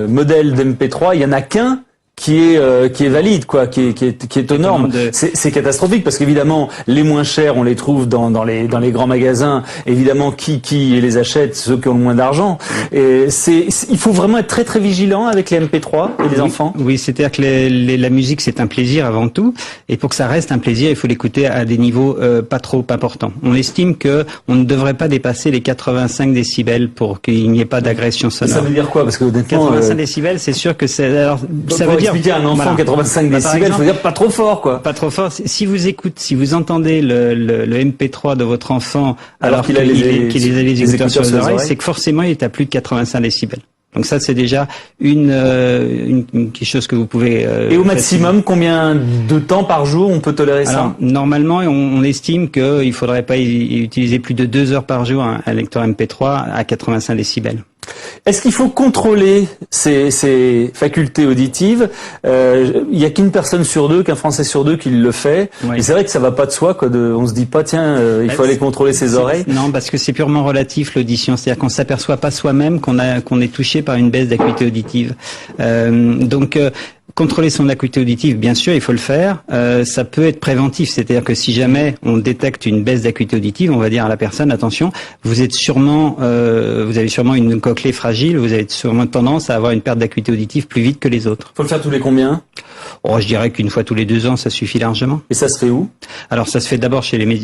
modèles d'MP3, il y en a qu'un qui est valide, quoi, qui est aux normes. C'est catastrophique parce qu'évidemment les moins chers on les trouve dans les grands magasins. Évidemment qui les achète, ceux qui ont le moins d'argent. Et il faut vraiment être très très vigilant avec les MP3 et les enfants. Oui, c'est-à-dire que la musique c'est un plaisir avant tout, et pour que ça reste un plaisir, il faut l'écouter à des niveaux pas trop importants. On estime que on ne devrait pas dépasser les 85 décibels pour qu'il n'y ait pas d'agression sonore. Ça veut dire quoi? Parce que honnêtement, 85 décibels, c'est sûr que ça veut dire expliquer à un enfant 85 décibels, il faut dire pas trop fort, quoi. Pas trop fort. Si vous entendez le MP3 de votre enfant alors qu'il a les écouteurs sur les oreilles, c'est que forcément il est à plus de 85 décibels. Donc ça, c'est déjà quelque chose que vous pouvez... Et au maximum, combien de temps par jour on peut tolérer ça? Alors, normalement, on estime qu'il ne faudrait pas utiliser plus de 2 heures par jour un lecteur MP3 à 85 décibels. Est-ce qu'il faut contrôler ces facultés auditives? Il y a qu'une personne sur deux, qu'un Français sur deux qui le fait. Oui. Et c'est vrai que ça va pas de soi, quoi. On se dit pas, tiens, il faut aller contrôler ses oreilles. Non, parce que c'est purement relatif l'audition. C'est-à-dire qu'on s'aperçoit pas soi-même qu'on est touché par une baisse d'acuité auditive. Contrôler son acuité auditive, bien sûr, il faut le faire. Ça peut être préventif, c'est-à-dire que si jamais on détecte une baisse d'acuité auditive, on va dire à la personne, attention, vous avez sûrement une cochlée fragile, vous avez sûrement tendance à avoir une perte d'acuité auditive plus vite que les autres. Faut le faire tous les combien? Je dirais qu'une fois tous les 2 ans, ça suffit largement. Et ça se fait où? Alors ça se fait d'abord chez les ORL,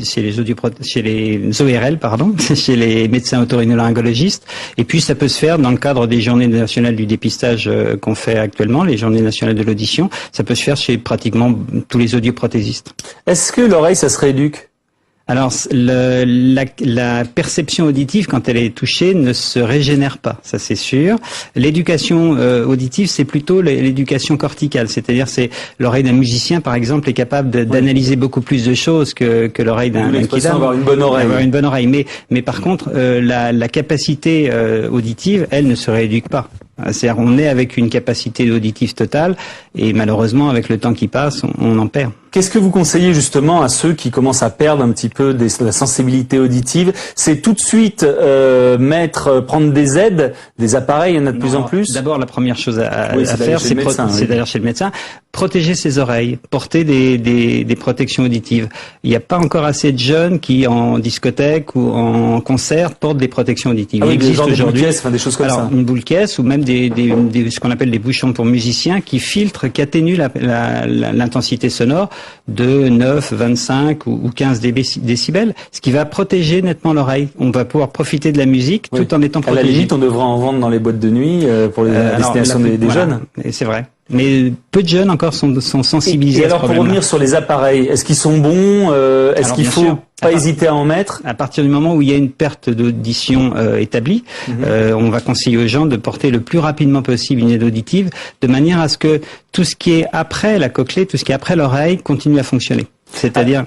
chez les médecins otorhinolaryngologistes, et puis ça peut se faire dans le cadre des journées nationales du dépistage qu'on fait actuellement, les journées nationales de l'audition. Ça peut se faire chez pratiquement tous les audioprothésistes. Est-ce que l'oreille, ça se rééduque? Alors, la perception auditive, quand elle est touchée, ne se régénère pas, ça c'est sûr. L'éducation auditive, c'est plutôt l'éducation corticale, c'est-à-dire c'est l'oreille d'un musicien, par exemple, est capable d'analyser beaucoup plus de choses que l'oreille d'un kidam. Avoir une bonne oreille. Avoir une bonne oreille. Mais par contre, la capacité auditive, elle ne se rééduque pas. C'est-à-dire, on est avec une capacité auditive totale, et malheureusement, avec le temps qui passe, on en perd. Qu'est-ce que vous conseillez justement à ceux qui commencent à perdre un petit peu de la sensibilité auditive? C'est tout de suite prendre des aides, des appareils, il y en a de plus en plus. D'abord, la première chose à faire, c'est d'aller chez le médecin. Protéger ses oreilles, porter des protections auditives. Il n'y a pas encore assez de jeunes qui, en discothèque ou en concert, portent des protections auditives. Ah oui, il existe aujourd'hui des choses comme ça. Une boule caisse ou même ce qu'on appelle des bouchons pour musiciens qui filtrent, qui atténuent l'intensité sonore de 9, 25 ou 15 décibels, ce qui va protéger nettement l'oreille. On va pouvoir profiter de la musique tout en étant protégé. À la limite, on devrait en vendre dans les boîtes de nuit pour la destination des jeunes. C'est vrai. Mais peu de jeunes encore sont sensibilisés à ce problème. Pour revenir sur les appareils, est-ce qu'ils sont bons? Est-ce qu'il faut pas hésiter à en mettre? À partir du moment où il y a une perte d'audition établie, on va conseiller aux gens de porter le plus rapidement possible une aide auditive, de manière à ce que tout ce qui est après la cochlée, tout ce qui est après l'oreille, continue à fonctionner. C'est-à-dire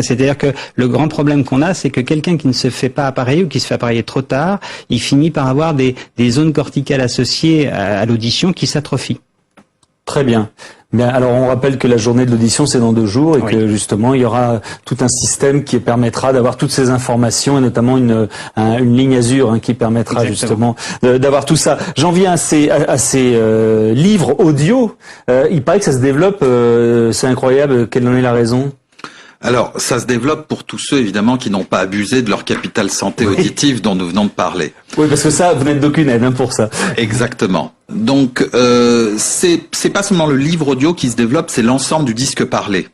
c'est-à-dire que le grand problème qu'on a, c'est que quelqu'un qui ne se fait pas appareiller ou qui se fait appareiller trop tard, il finit par avoir des zones corticales associées à l'audition qui s'atrophient. Très bien. Bien, alors on rappelle que la journée de l'audition c'est dans 2 jours et que justement il y aura tout un système qui permettra d'avoir toutes ces informations et notamment une ligne Azur qui permettra justement d'avoir tout ça. J'en viens à ces livres audio. Il paraît que ça se développe, c'est incroyable. Quelle en est la raison? Alors, ça se développe pour tous ceux, évidemment, qui n'ont pas abusé de leur capital santé auditive dont nous venons de parler. Oui, parce que ça, vous n'êtes d'aucune aide pour ça. Exactement. Donc, c'est pas seulement le livre audio qui se développe, c'est l'ensemble du disque parlé.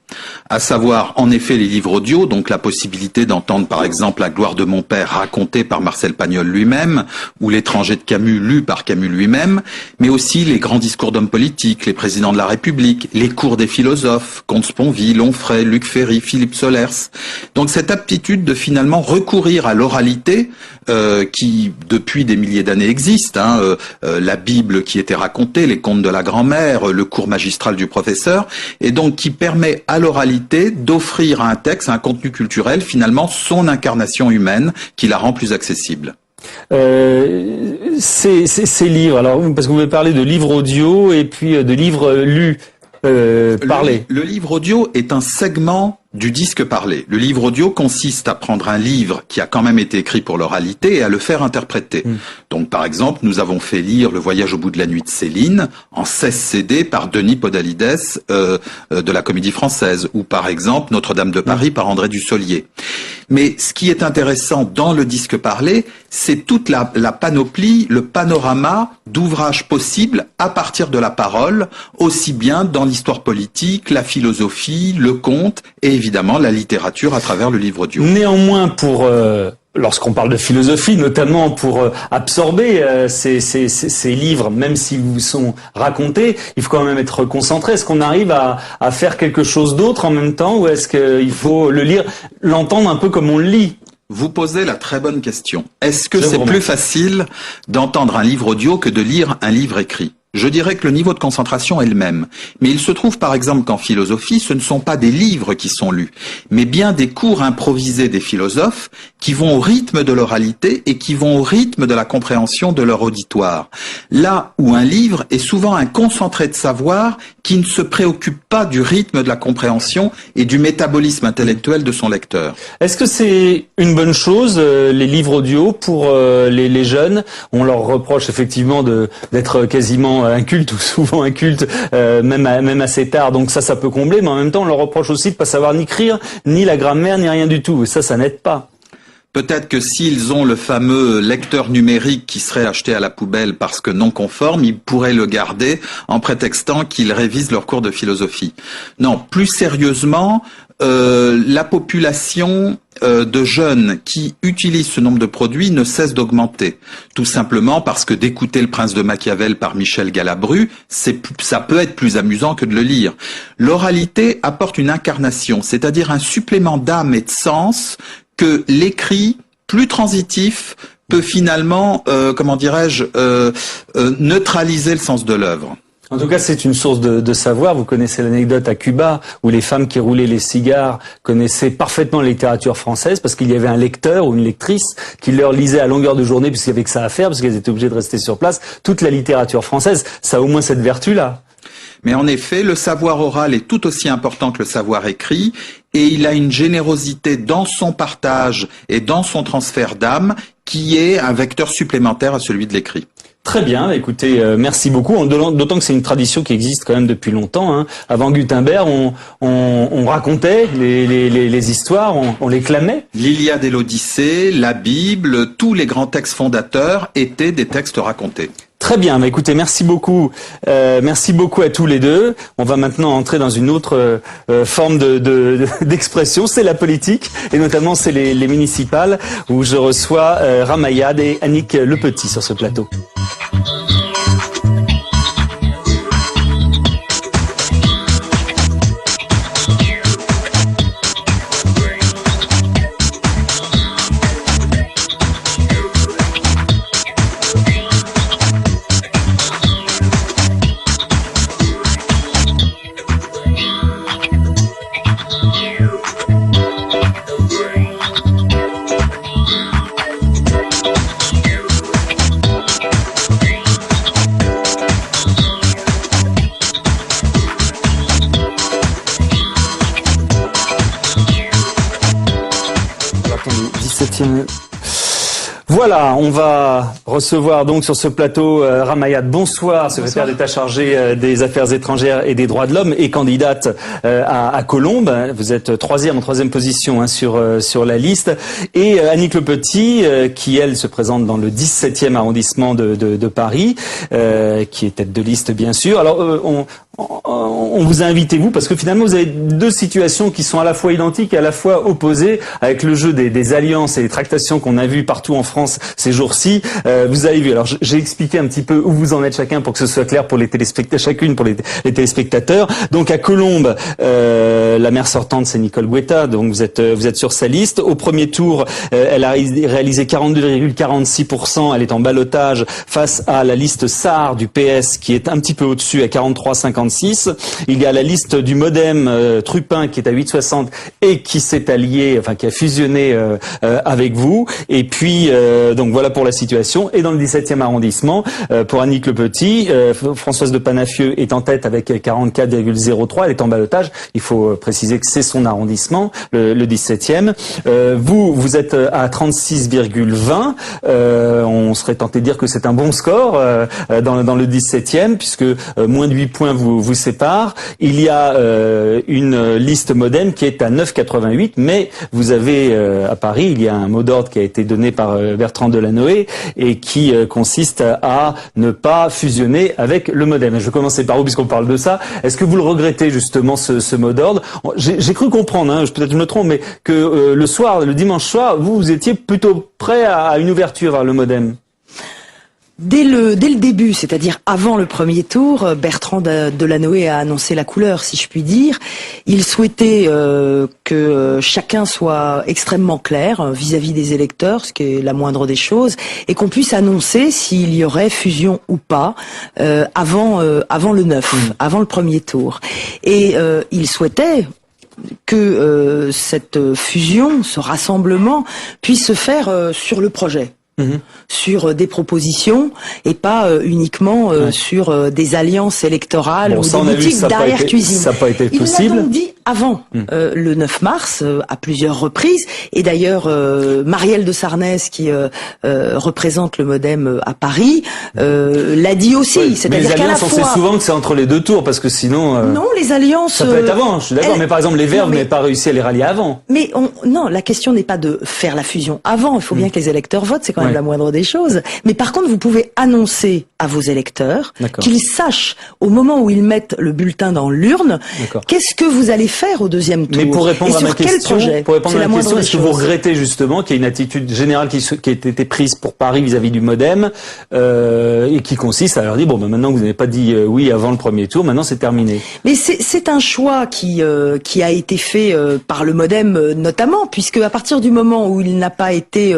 À savoir, en effet, les livres audio, donc la possibilité d'entendre, par exemple, La gloire de mon père racontée par Marcel Pagnol lui-même, ou L'étranger de Camus lu par Camus lui-même, mais aussi les grands discours d'hommes politiques, les présidents de la République, les cours des philosophes, Comte Sponville, Onfray, Luc Ferry, Philippe Solers. Donc, cette aptitude de finalement recourir à l'oralité, qui, depuis des milliers d'années existe, la Bible qui était racontée, les contes de la grand-mère, le cours magistral du professeur, et donc qui permet à l'oralité d'offrir à un texte, à un contenu culturel, finalement, son incarnation humaine qui la rend plus accessible. Ces livres, alors parce que vous avez parlé de livres audio et puis de livres lus, parlés. Le livre audio est un segment du disque parlé. Le livre audio consiste à prendre un livre qui a quand même été écrit pour l'oralité et à le faire interpréter. Donc, par exemple, nous avons fait lire Le voyage au bout de la nuit de Céline en 16 CD par Denis Podalides de la Comédie Française, ou par exemple Notre-Dame de Paris par André Dussolier. Mais ce qui est intéressant dans le disque parlé, c'est toute la panoplie, le panorama d'ouvrages possibles à partir de la parole, aussi bien dans l'histoire politique, la philosophie, le conte et évidemment la littérature à travers le livre audio. Néanmoins, lorsqu'on parle de philosophie, notamment pour absorber ces livres, même s'ils vous sont racontés, il faut quand même être concentré. Est-ce qu'on arrive à faire quelque chose d'autre en même temps, ou est-ce qu'il faut le lire, l'entendre un peu comme on le lit? Vous posez la très bonne question. Est-ce que c'est plus facile d'entendre un livre audio que de lire un livre écrit ? Je dirais que le niveau de concentration est le même. Mais il se trouve par exemple qu'en philosophie, ce ne sont pas des livres qui sont lus, mais bien des cours improvisés des philosophes qui vont au rythme de l'oralité et qui vont au rythme de la compréhension de leur auditoire. Là où un livre est souvent un concentré de savoir qui ne se préoccupe pas du rythme de la compréhension et du métabolisme intellectuel de son lecteur. Est-ce que c'est une bonne chose, les livres audio, pour les jeunes? On leur reproche effectivement d'être quasiment incultes ou souvent incultes, même assez tard, donc ça peut combler, mais en même temps on leur reproche aussi de pas savoir ni écrire, ni la grammaire, ni rien du tout, et ça n'aide pas. Peut-être que s'ils ont le fameux lecteur numérique qui serait acheté à la poubelle parce que non conforme, ils pourraient le garder en prétextant qu'ils révisent leur cours de philosophie. Non, plus sérieusement, la population de jeunes qui utilisent ce nombre de produits ne cesse d'augmenter. Tout simplement parce que d'écouter Le Prince de Machiavel par Michel Galabru, ça peut être plus amusant que de le lire. L'oralité apporte une incarnation, c'est-à-dire un supplément d'âme et de sens que l'écrit, plus transitif, peut finalement, neutraliser le sens de l'œuvre. En tout cas, c'est une source de savoir. Vous connaissez l'anecdote à Cuba où les femmes qui roulaient les cigares connaissaient parfaitement la littérature française parce qu'il y avait un lecteur ou une lectrice qui leur lisait à longueur de journée puisqu'il y avait que ça à faire, parce qu'elles étaient obligées de rester sur place, toute la littérature française. Ça a au moins cette vertu-là. Mais en effet, le savoir oral est tout aussi important que le savoir écrit, et il a une générosité dans son partage et dans son transfert d'âme qui est un vecteur supplémentaire à celui de l'écrit. Très bien, écoutez, merci beaucoup. D'autant que c'est une tradition qui existe quand même depuis longtemps. Hein. Avant Gutenberg, on racontait les histoires, on les clamait. L'Iliade et l'Odyssée, la Bible, tous les grands textes fondateurs étaient des textes racontés. Très bien, bah écoutez, merci beaucoup à tous les deux. On va maintenant entrer dans une autre forme d'expression, c'est la politique, et notamment c'est les municipales, où je reçois Ramayad et Annick Lepetit sur ce plateau. Voilà, on va recevoir donc sur ce plateau Ramayad. Bonsoir, secrétaire d'État chargé des Affaires étrangères et des droits de l'homme et candidate à Colombes. Vous êtes en troisième position sur la liste. Et Annick Lepetit, qui elle se présente dans le 17e arrondissement de Paris, qui est tête de liste bien sûr. Alors on vous a invité, vous, parce que finalement vous avez deux situations qui sont à la fois identiques et à la fois opposées, avec le jeu des alliances et des tractations qu'on a vues partout en France ces jours-ci. Vous avez vu, alors j'ai expliqué un petit peu où vous en êtes chacun pour que ce soit clair pour les téléspectateurs. Donc à Colombes, la maire sortante c'est Nicole Guetta, donc vous êtes sur sa liste. Au premier tour, elle a réalisé 42,46%, elle est en ballottage face à la liste SAR du PS qui est un petit peu au-dessus à 43,56%. Il y a la liste du MoDem Trupin qui est à 8,60 et qui s'est allié, enfin qui a fusionné avec vous. Et puis donc voilà pour la situation. Et dans le 17e arrondissement, pour Annick Lepetit, Françoise de Panafieux est en tête avec 44,03. Elle est en ballottage. Il faut préciser que c'est son arrondissement, le 17e. Vous êtes à 36,20. On serait tenté de dire que c'est un bon score dans le 17e, puisque moins de 8 points vous séparent. Il y a une liste MoDem qui est à 9,88, mais vous avez à Paris, il y a un mot d'ordre qui a été donné par Bertrand Delanoë et qui consiste à ne pas fusionner avec le MoDem. Et je vais commencer par vous puisqu'on parle de ça. Est-ce que vous le regrettez justement ce mot d'ordre? J'ai cru comprendre, hein, peut-être je me trompe, mais que le dimanche soir, vous étiez plutôt prêt à une ouverture vers le MoDem. Dès le début, c'est-à-dire avant le premier tour, Bertrand Delanoë a annoncé la couleur, si je puis dire. Il souhaitait que chacun soit extrêmement clair vis-à-vis des électeurs, ce qui est la moindre des choses, et qu'on puisse annoncer s'il y aurait fusion ou pas avant le 9, avant le premier tour. Et il souhaitait que cette fusion, ce rassemblement, puisse se faire sur le projet. Sur des propositions et pas uniquement sur des alliances électorales ou des boutiques d'arrière-cuisine. Ça n'a pas été possible. Il l'a donc dit avant le 9 mars à plusieurs reprises. Et d'ailleurs, Marielle de Sarnez, qui représente le MoDem à Paris, l'a dit aussi. Mais les alliances, on sait souvent que c'est entre les deux tours, parce que sinon... Non, les alliances... Ça peut être avant, je suis d'accord, mais par exemple les Verts n'avaient pas réussi à les rallier avant. Mais non, la question n'est pas de faire la fusion avant, il faut bien que les électeurs votent, c'est quand même la moindre des choses. Mais par contre, vous pouvez annoncer à vos électeurs qu'ils sachent, au moment où ils mettent le bulletin dans l'urne, qu'est-ce que vous allez faire au deuxième tour. Mais pour répondre à ma question, est-ce que vous regrettez justement qu'il y ait une attitude générale qui a été prise pour Paris vis-à-vis du MoDem et qui consiste à leur dire bon, ben maintenant que vous n'avez pas dit oui avant le premier tour, maintenant c'est terminé. Mais c'est un choix qui a été fait par le MoDem notamment, puisque à partir du moment où il n'a pas été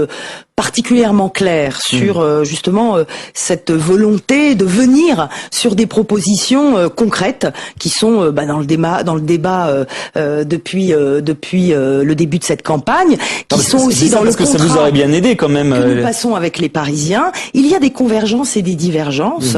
particulièrement clair sur justement cette volonté de venir sur des propositions concrètes qui sont dans le débat depuis le début de cette campagne, qui sont aussi dans le contrat. Parce que ça vous aurait bien aidé quand même. Que nous passons avec les Parisiens. Il y a des convergences et des divergences.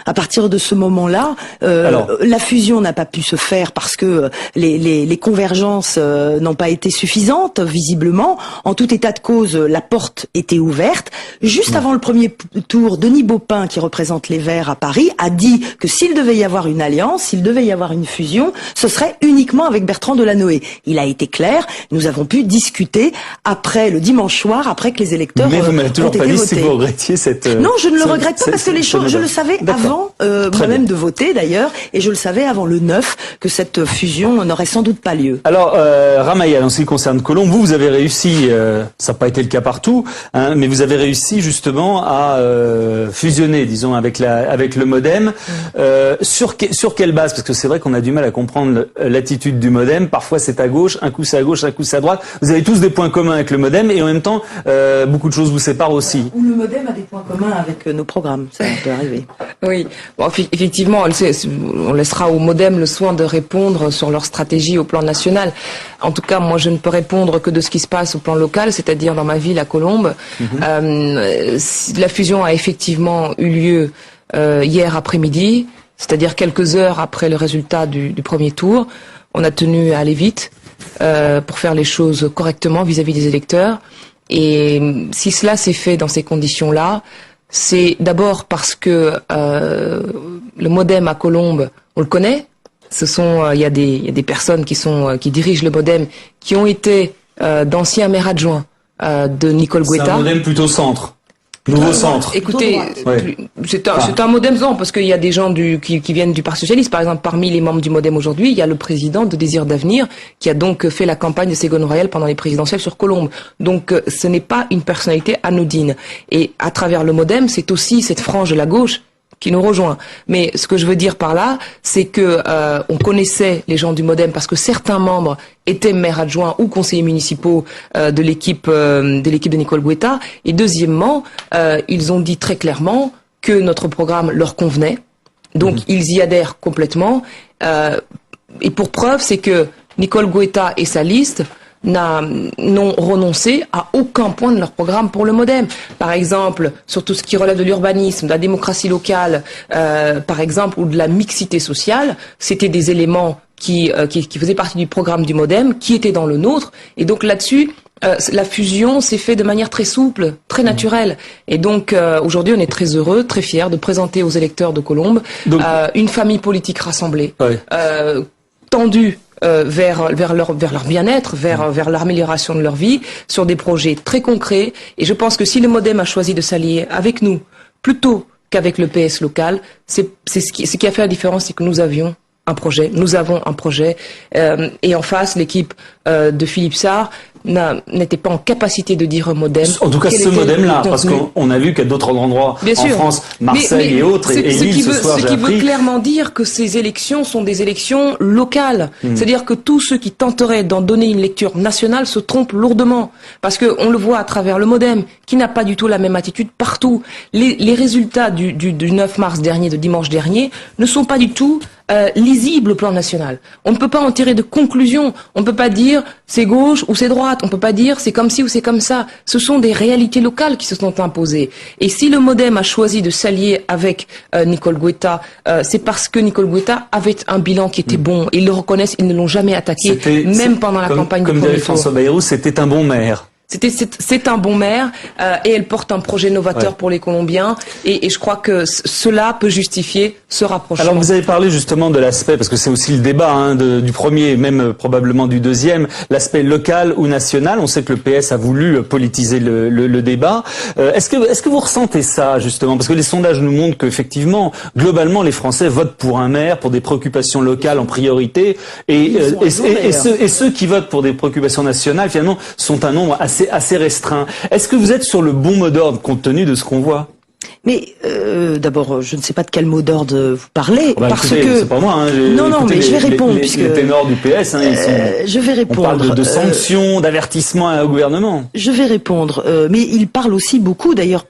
À partir de ce moment-là, la fusion n'a pas pu se faire parce que les convergences n'ont pas été suffisantes, visiblement. En tout état de cause, la porte était ouverte. Juste avant le premier tour, Denis Baupin, qui représente les Verts à Paris, a dit que s'il devait y avoir une alliance, s'il devait y avoir une fusion, ce serait uniquement avec Bertrand Delanoë. Il a été clair, nous avons pu discuter après le dimanche soir, après que les électeurs Mais vous m'avez toujours pas dit si vous regrettiez cette... Non, je ne le regrette pas parce que les choses, je le savais avant moi-même de voter d'ailleurs, et je le savais avant le 9 que cette fusion n'aurait sans doute pas lieu. Alors, Ramayad, en ce qui concerne Colombe, vous avez réussi, ça n'a pas été le cas partout, hein, mais vous avez réussi justement à fusionner, disons, avec le MoDem. Sur quelle base? Parce que c'est vrai qu'on a du mal à comprendre l'attitude du MoDem. Parfois c'est à gauche, un coup c'est à gauche, un coup c'est à droite. Vous avez tous des points communs avec le MoDem et en même temps, beaucoup de choses vous séparent aussi. Ou le MoDem a des points communs avec nos programmes, ça peut arriver. Oui, bon, effectivement, on laissera au MoDem le soin de répondre sur leur stratégie au plan national. En tout cas, moi, je ne peux répondre que de ce qui se passe au plan local, c'est-à-dire dans ma ville, à Colombes. La fusion a effectivement eu lieu hier après-midi, c'est-à-dire quelques heures après le résultat du premier tour. On a tenu à aller vite pour faire les choses correctement vis-à-vis des électeurs. Et si cela s'est fait dans ces conditions-là, c'est d'abord parce que le MoDem à Colombes, on le connaît. Il y a des personnes qui dirigent le MoDem, qui ont été d'anciens maires adjoints de Nicole Guetta. C'est un MoDem plutôt centre. Nouveau centre. Écoutez, c'est un MoDem, non, parce qu'il y a des gens qui viennent du Parti Socialiste. Par exemple, parmi les membres du MoDem aujourd'hui, il y a le président de Désir d'Avenir qui a donc fait la campagne de Ségolène Royal pendant les présidentielles sur Colombes. Donc, ce n'est pas une personnalité anodine. Et à travers le MoDem, c'est aussi cette frange de la gauche qui nous rejoint. Mais ce que je veux dire par là, c'est que on connaissait les gens du MoDem parce que certains membres étaient maires adjoints ou conseillers municipaux de l'équipe de Nicole Guetta. Et deuxièmement, ils ont dit très clairement que notre programme leur convenait. Donc ils y adhèrent complètement. Et pour preuve, c'est que Nicole Guetta et sa liste n'ont renoncé à aucun point de leur programme pour le MoDem. Par exemple, sur tout ce qui relève de l'urbanisme, de la démocratie locale, par exemple, ou de la mixité sociale, c'était des éléments qui faisaient partie du programme du MoDem, qui étaient dans le nôtre. Et donc là-dessus, la fusion s'est faite de manière très souple, très naturelle. Et donc aujourd'hui, on est très heureux, très fiers de présenter aux électeurs de Colombes une famille politique rassemblée, tendue vers leur bien-être, vers l'amélioration de leur vie, sur des projets très concrets. Et je pense que si le MoDem a choisi de s'allier avec nous, plutôt qu'avec le PS local, ce qui a fait la différence, c'est que nous avons un projet, et en face, l'équipe de Philippe Sarr n'était pas en capacité de dire au MoDem. En tout cas, ce MoDem-là, parce qu'on a vu qu'à d'autres endroits en France, Marseille et autres, et Lille ce soir, ce qui veut clairement dire que ces élections sont des élections locales. C'est-à-dire que tous ceux qui tenteraient d'en donner une lecture nationale se trompent lourdement. Parce qu'on le voit à travers le MoDem, qui n'a pas du tout la même attitude partout. Les résultats du 9 mars dernier, de dimanche dernier, ne sont pas du tout lisibles au plan national. On ne peut pas en tirer de conclusion. On ne peut pas dire c'est gauche ou c'est droite. On ne peut pas dire c'est comme ci ou c'est comme ça. Ce sont des réalités locales qui se sont imposées. Et si le MoDem a choisi de s'allier avec Nicole Guetta, c'est parce que Nicole Guetta avait un bilan qui était bon. Ils le reconnaissent, ils ne l'ont jamais attaqué, même pendant la campagne du premier tour. Comme dirait François Bayrou, c'était un bon maire. C'est un bon maire et elle porte un projet novateur pour les Colombiens et je crois que cela peut justifier ce rapprochement. Alors vous avez parlé justement de l'aspect, parce que c'est aussi le débat du premier, même probablement du deuxième, l'aspect local ou national. On sait que le PS a voulu politiser le débat. Est-ce que vous ressentez ça justement? Parce que les sondages nous montrent qu'effectivement, globalement, les Français votent pour un maire, pour des préoccupations locales en priorité, et ceux qui votent pour des préoccupations nationales, finalement, sont un nombre assez restreint. Est-ce que vous êtes sur le bon mot d'ordre compte tenu de ce qu'on voit? Mais d'abord, je ne sais pas de quel mot d'ordre vous parlez, parce écoutez, que c'est pas moi. Non, mais je vais répondre puisque les ténors du PS, ils sont. Je vais répondre. On parle de sanctions, d'avertissements au gouvernement. Je vais répondre, mais ils parlent aussi beaucoup, d'ailleurs.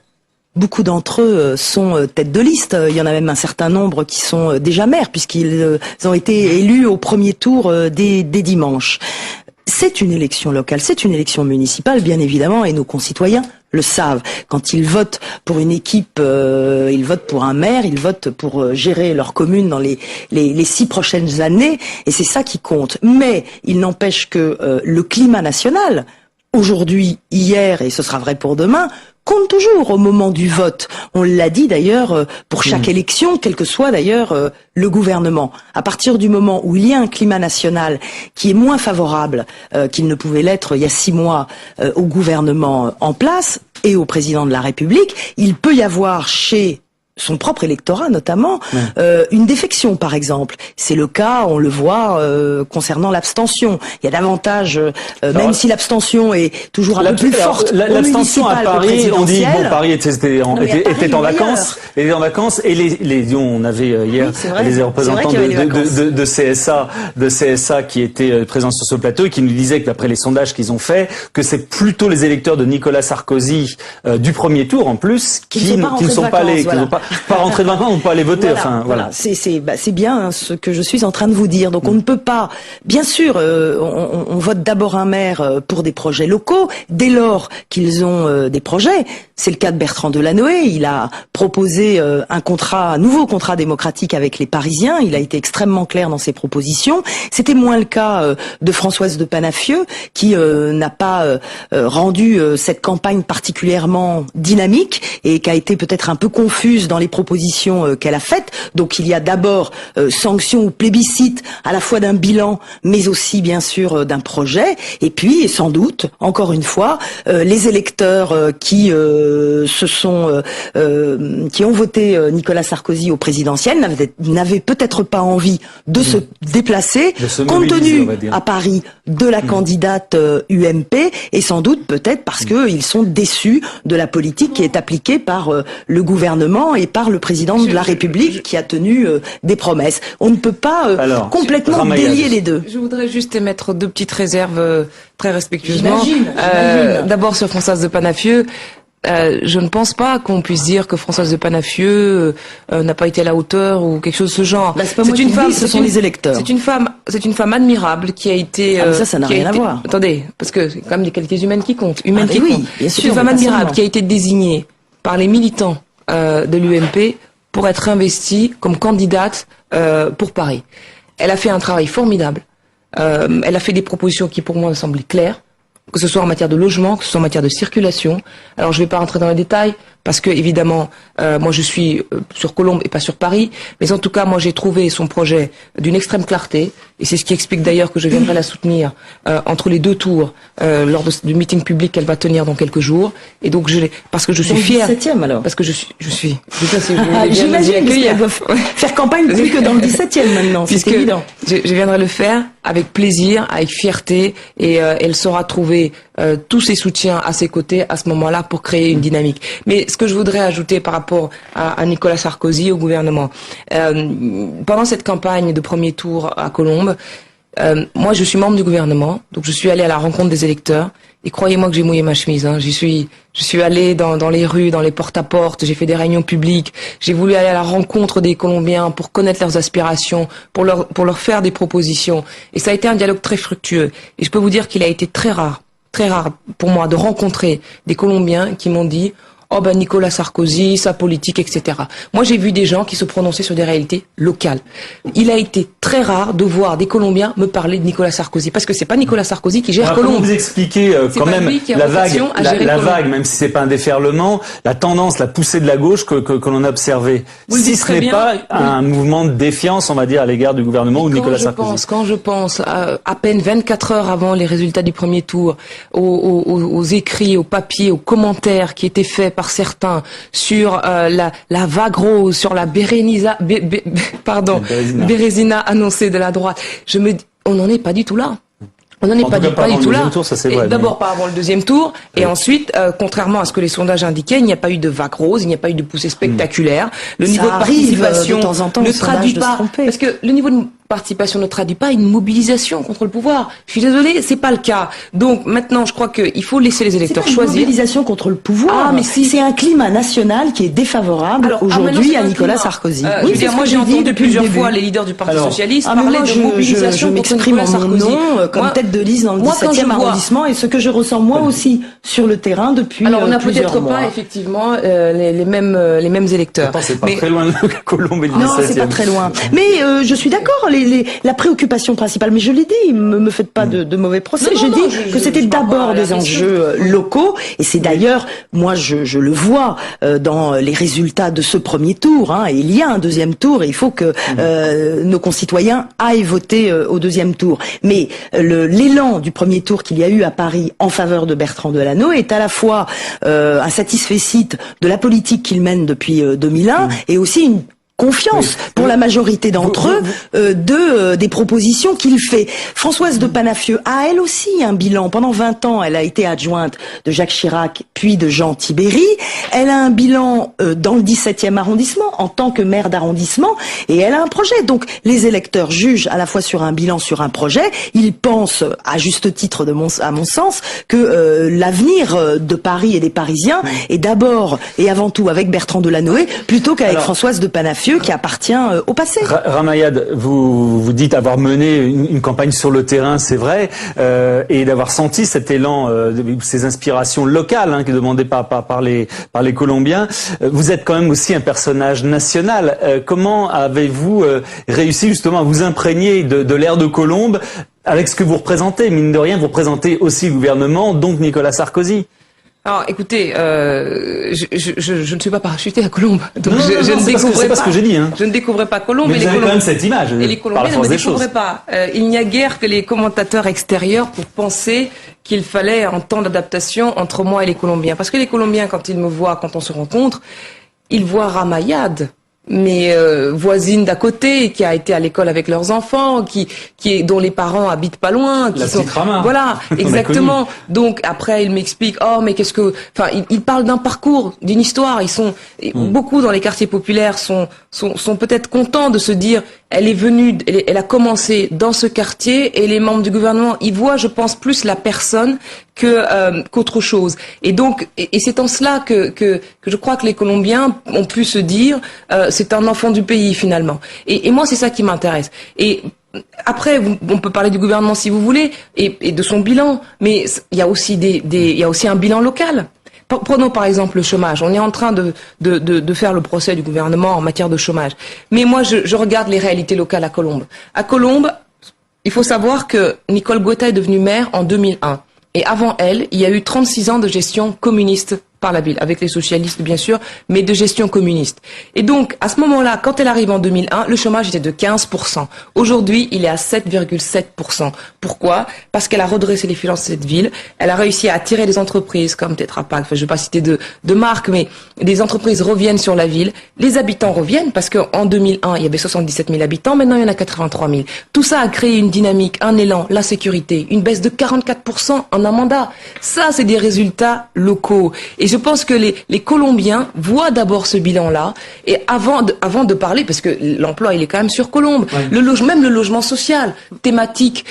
Beaucoup d'entre eux sont tête de liste. Il y en a même un certain nombre qui sont déjà maires, puisqu'ils ont été élus au premier tour dès dimanche. C'est une élection locale, c'est une élection municipale, bien évidemment, et nos concitoyens le savent. Quand ils votent pour une équipe, ils votent pour un maire, ils votent pour gérer leur commune dans les 6 prochaines années, et c'est ça qui compte. Mais il n'empêche que le climat national, aujourd'hui, hier, et ce sera vrai pour demain, compte toujours au moment du vote. On l'a dit d'ailleurs pour chaque élection, quel que soit d'ailleurs le gouvernement. À partir du moment où il y a un climat national qui est moins favorable qu'il ne pouvait l'être il y a 6 mois au gouvernement en place et au président de la République, il peut y avoir chez son propre électorat notamment, une défection par exemple. C'est le cas, on le voit, concernant l'abstention. Il y a davantage, même si l'abstention est toujours un peu plus forte. L'abstention à Paris, on dit bon, Paris était en vacances, et on avait hier les représentants de CSA qui étaient présents sur ce plateau et qui nous disaient que d'après les sondages qu'ils ont faits, que c'est plutôt les électeurs de Nicolas Sarkozy du premier tour en plus qui ne sont pas allés, pas rentrer de vacances, on ne peut pas aller voter. Voilà. C'est bien ce que je suis en train de vous dire. Donc on ne peut pas, bien sûr, on vote d'abord un maire pour des projets locaux, dès lors qu'ils ont des projets. C'est le cas de Bertrand Delanoë. Il a proposé un nouveau contrat démocratique avec les Parisiens. Il a été extrêmement clair dans ses propositions. C'était moins le cas de Françoise de Panafieux, qui n'a pas rendu cette campagne particulièrement dynamique et qui a été peut-être un peu confuse dans les propositions qu'elle a faites. Donc il y a d'abord sanction ou plébiscite à la fois d'un bilan, mais aussi bien sûr d'un projet. Et puis, sans doute, encore une fois, les électeurs qui ont voté Nicolas Sarkozy au présidentiel n'avaient peut-être pas envie de se déplacer, compte tenu à Paris de la candidate UMP, et sans doute peut-être parce qu'ils sont déçus de la politique qui est appliquée par le gouvernement et par le président de la République qui a tenu des promesses. On ne peut pas complètement délier les deux. Je voudrais juste émettre 2 petites réserves très respectueusement. D'abord sur Françoise de Panafieux. Je ne pense pas qu'on puisse dire que Françoise de Panafieux n'a pas été à la hauteur ou quelque chose de ce genre. C'est une femme, ce sont les électeurs. C'est une femme admirable qui a été. Ça n'a rien à voir. Attendez, parce que c'est quand même des qualités humaines qui comptent. Oui, bien sûr. C'est une femme admirable qui a été désignée par les militants de l'UMP pour être investie comme candidate pour Paris. Elle a fait un travail formidable. Elle a fait des propositions qui pour moi me semblaient claires, que ce soit en matière de logement, que ce soit en matière de circulation. Alors je ne vais pas rentrer dans les détails, parce que évidemment, moi je suis sur Colombes et pas sur Paris, mais en tout cas, moi j'ai trouvé son projet d'une extrême clarté, et c'est ce qui explique d'ailleurs que je viendrai la soutenir entre les 2 tours lors du meeting public qu'elle va tenir dans quelques jours. Et donc parce que je suis fière. Dans le 17e alors. Parce que je suis. J'imagine qu'elle doit faire campagne plus que dans le 17e maintenant. C'est évident. Je viendrai le faire avec plaisir, avec fierté, et elle saura trouver tous ses soutiens à ses côtés à ce moment-là pour créer une dynamique. Mais ce que je voudrais ajouter par rapport à Nicolas Sarkozy, au gouvernement, pendant cette campagne de premier tour à Colombes, moi je suis membre du gouvernement, donc je suis allée à la rencontre des électeurs, et croyez-moi que j'ai mouillé ma chemise. Je suis allée dans les rues, dans les porte-à-porte, j'ai fait des réunions publiques, j'ai voulu aller à la rencontre des Colombiens pour connaître leurs aspirations, pour leur faire des propositions, et ça a été un dialogue très fructueux. Et je peux vous dire qu'il a été très rare pour moi de rencontrer des Colombiens qui m'ont dit « Oh ben Nicolas Sarkozy, sa politique, etc. » Moi j'ai vu des gens qui se prononçaient sur des réalités locales. Il a été très rare de voir des Colombiens me parler de Nicolas Sarkozy, parce que c'est pas Nicolas Sarkozy qui gère Colombe. Comment vous expliquez quand même la vague, même si c'est pas un déferlement, la tendance, la poussée de la gauche que l'on a observée, si ce n'est pas un mouvement de défiance, on va dire, à l'égard du gouvernement ou de Nicolas Sarkozy. Quand je pense à peine 24 heures avant les résultats du premier tour, aux écrits, aux papiers, aux commentaires qui étaient faits par certains sur la vague rose, sur la Bérésina annoncée de la droite, on n'en est pas du tout là. On n'en est pas du tout là. D'abord pas avant le deuxième tour, et ensuite, contrairement à ce que les sondages indiquaient, il n'y a pas eu de vague rose, il n'y a pas eu de poussée spectaculaire. Le niveau de participation de temps en temps, ne traduit pas, parce que le niveau de participation ne traduit pas une mobilisation contre le pouvoir. Je suis désolée, c'est pas le cas. Donc maintenant, je crois qu'il faut laisser les électeurs choisir. Une mobilisation contre le pouvoir. Ah, mais c'est un climat national qui est défavorable aujourd'hui à Nicolas Sarkozy. Oui, moi j'ai entendu plusieurs fois les leaders du Parti socialiste parler de mobilisation contre Nicolas Sarkozy. Comme tête de liste dans le 17e arrondissement, et ce que je ressens moi aussi sur le terrain depuis Alors on n'a peut-être pas effectivement les mêmes électeurs. C'est pas très loin de Colombe et le 17e. Non, c'est pas très loin. Mais je suis d'accord. La préoccupation principale, mais je l'ai dit, me faites pas de mauvais procès, j'ai dit que c'était d'abord des enjeux locaux, et c'est d'ailleurs, moi je le vois dans les résultats de ce premier tour, et il y a un deuxième tour, et il faut que nos concitoyens aillent voter au deuxième tour. Mais l'élan du premier tour qu'il y a eu à Paris en faveur de Bertrand Delanoë est à la fois un satisfecit de la politique qu'il mène depuis 2001, et aussi une confiance pour la majorité d'entre eux des propositions qu'il fait. Françoise de Panafieux a elle aussi un bilan. Pendant 20 ans, elle a été adjointe de Jacques Chirac puis de Jean Tibéri. Elle a un bilan dans le 17e arrondissement en tant que maire d'arrondissement, et elle a un projet. Donc les électeurs jugent à la fois sur un bilan, sur un projet. Ils pensent, à juste titre à mon sens, que l'avenir de Paris et des Parisiens est d'abord et avant tout avec Bertrand Delanoë plutôt qu'avec Françoise de Panafieux qui appartient au passé. Ramayad, vous dites avoir mené une campagne sur le terrain, c'est vrai, et d'avoir senti cet élan, ces inspirations locales qui demandées par les Colombiens. Vous êtes quand même aussi un personnage national. Comment avez-vous réussi justement à vous imprégner de l'ère de Colombe avec ce que vous représentez? Mine de rien, vous représentez aussi le gouvernement, donc Nicolas Sarkozy. Alors, écoutez, je ne suis pas parachutée à Colombe, donc je ne découvrais pas. C'est pas ce que j'ai dit. Je ne découvrais pas Colombe. Mais vous avez quand même cette image. Et les Colombiens ne me découvraient pas. Il n'y a guère que les commentateurs extérieurs pour penser qu'il fallait un temps d'adaptation entre moi et les Colombiens. Parce que les Colombiens, quand ils me voient, quand on se rencontre, ils voient Ramayad, mes voisines d'à côté, qui a été à l'école avec leurs enfants, dont les parents habitent pas loin, qui sont voilà, exactement. Donc après ils m'expliquent ils parlent d'un parcours, d'une histoire, ils sont beaucoup dans les quartiers populaires sont peut-être contents de se dire elle a commencé dans ce quartier, et les membres du gouvernement, ils voient, je pense, plus la personne qu'autre chose. Et donc, et c'est en cela que je crois que les Colombiens ont pu se dire, c'est un enfant du pays finalement. Et moi, c'est ça qui m'intéresse. Et après, on peut parler du gouvernement si vous voulez, et de son bilan, mais il y a aussi il y a aussi un bilan local. Prenons par exemple le chômage. On est en train de faire le procès du gouvernement en matière de chômage. Mais moi, je regarde les réalités locales à Colombe. À Colombe, il faut savoir que Nicole Guetta est devenue maire en 2001. Et avant elle, il y a eu 36 ans de gestion communiste par la ville, avec les socialistes bien sûr, mais de gestion communiste. Et donc, à ce moment-là, quand elle arrive en 2001, le chômage était de 15%. Aujourd'hui, il est à 7,7%. Pourquoi? Parce qu'elle a redressé les finances de cette ville, elle a réussi à attirer des entreprises comme Tetra Pak, je ne vais pas citer de marques, mais des entreprises reviennent sur la ville, les habitants reviennent, parce qu'en 2001, il y avait 77 000 habitants, maintenant il y en a 83 000. Tout ça a créé une dynamique, un élan, la sécurité, une baisse de 44% en un mandat. Ça, c'est des résultats locaux. Et je pense que les Colombiens voient d'abord ce bilan-là, et avant de parler, parce que l'emploi il est quand même sur Colombe, même le logement social, thématique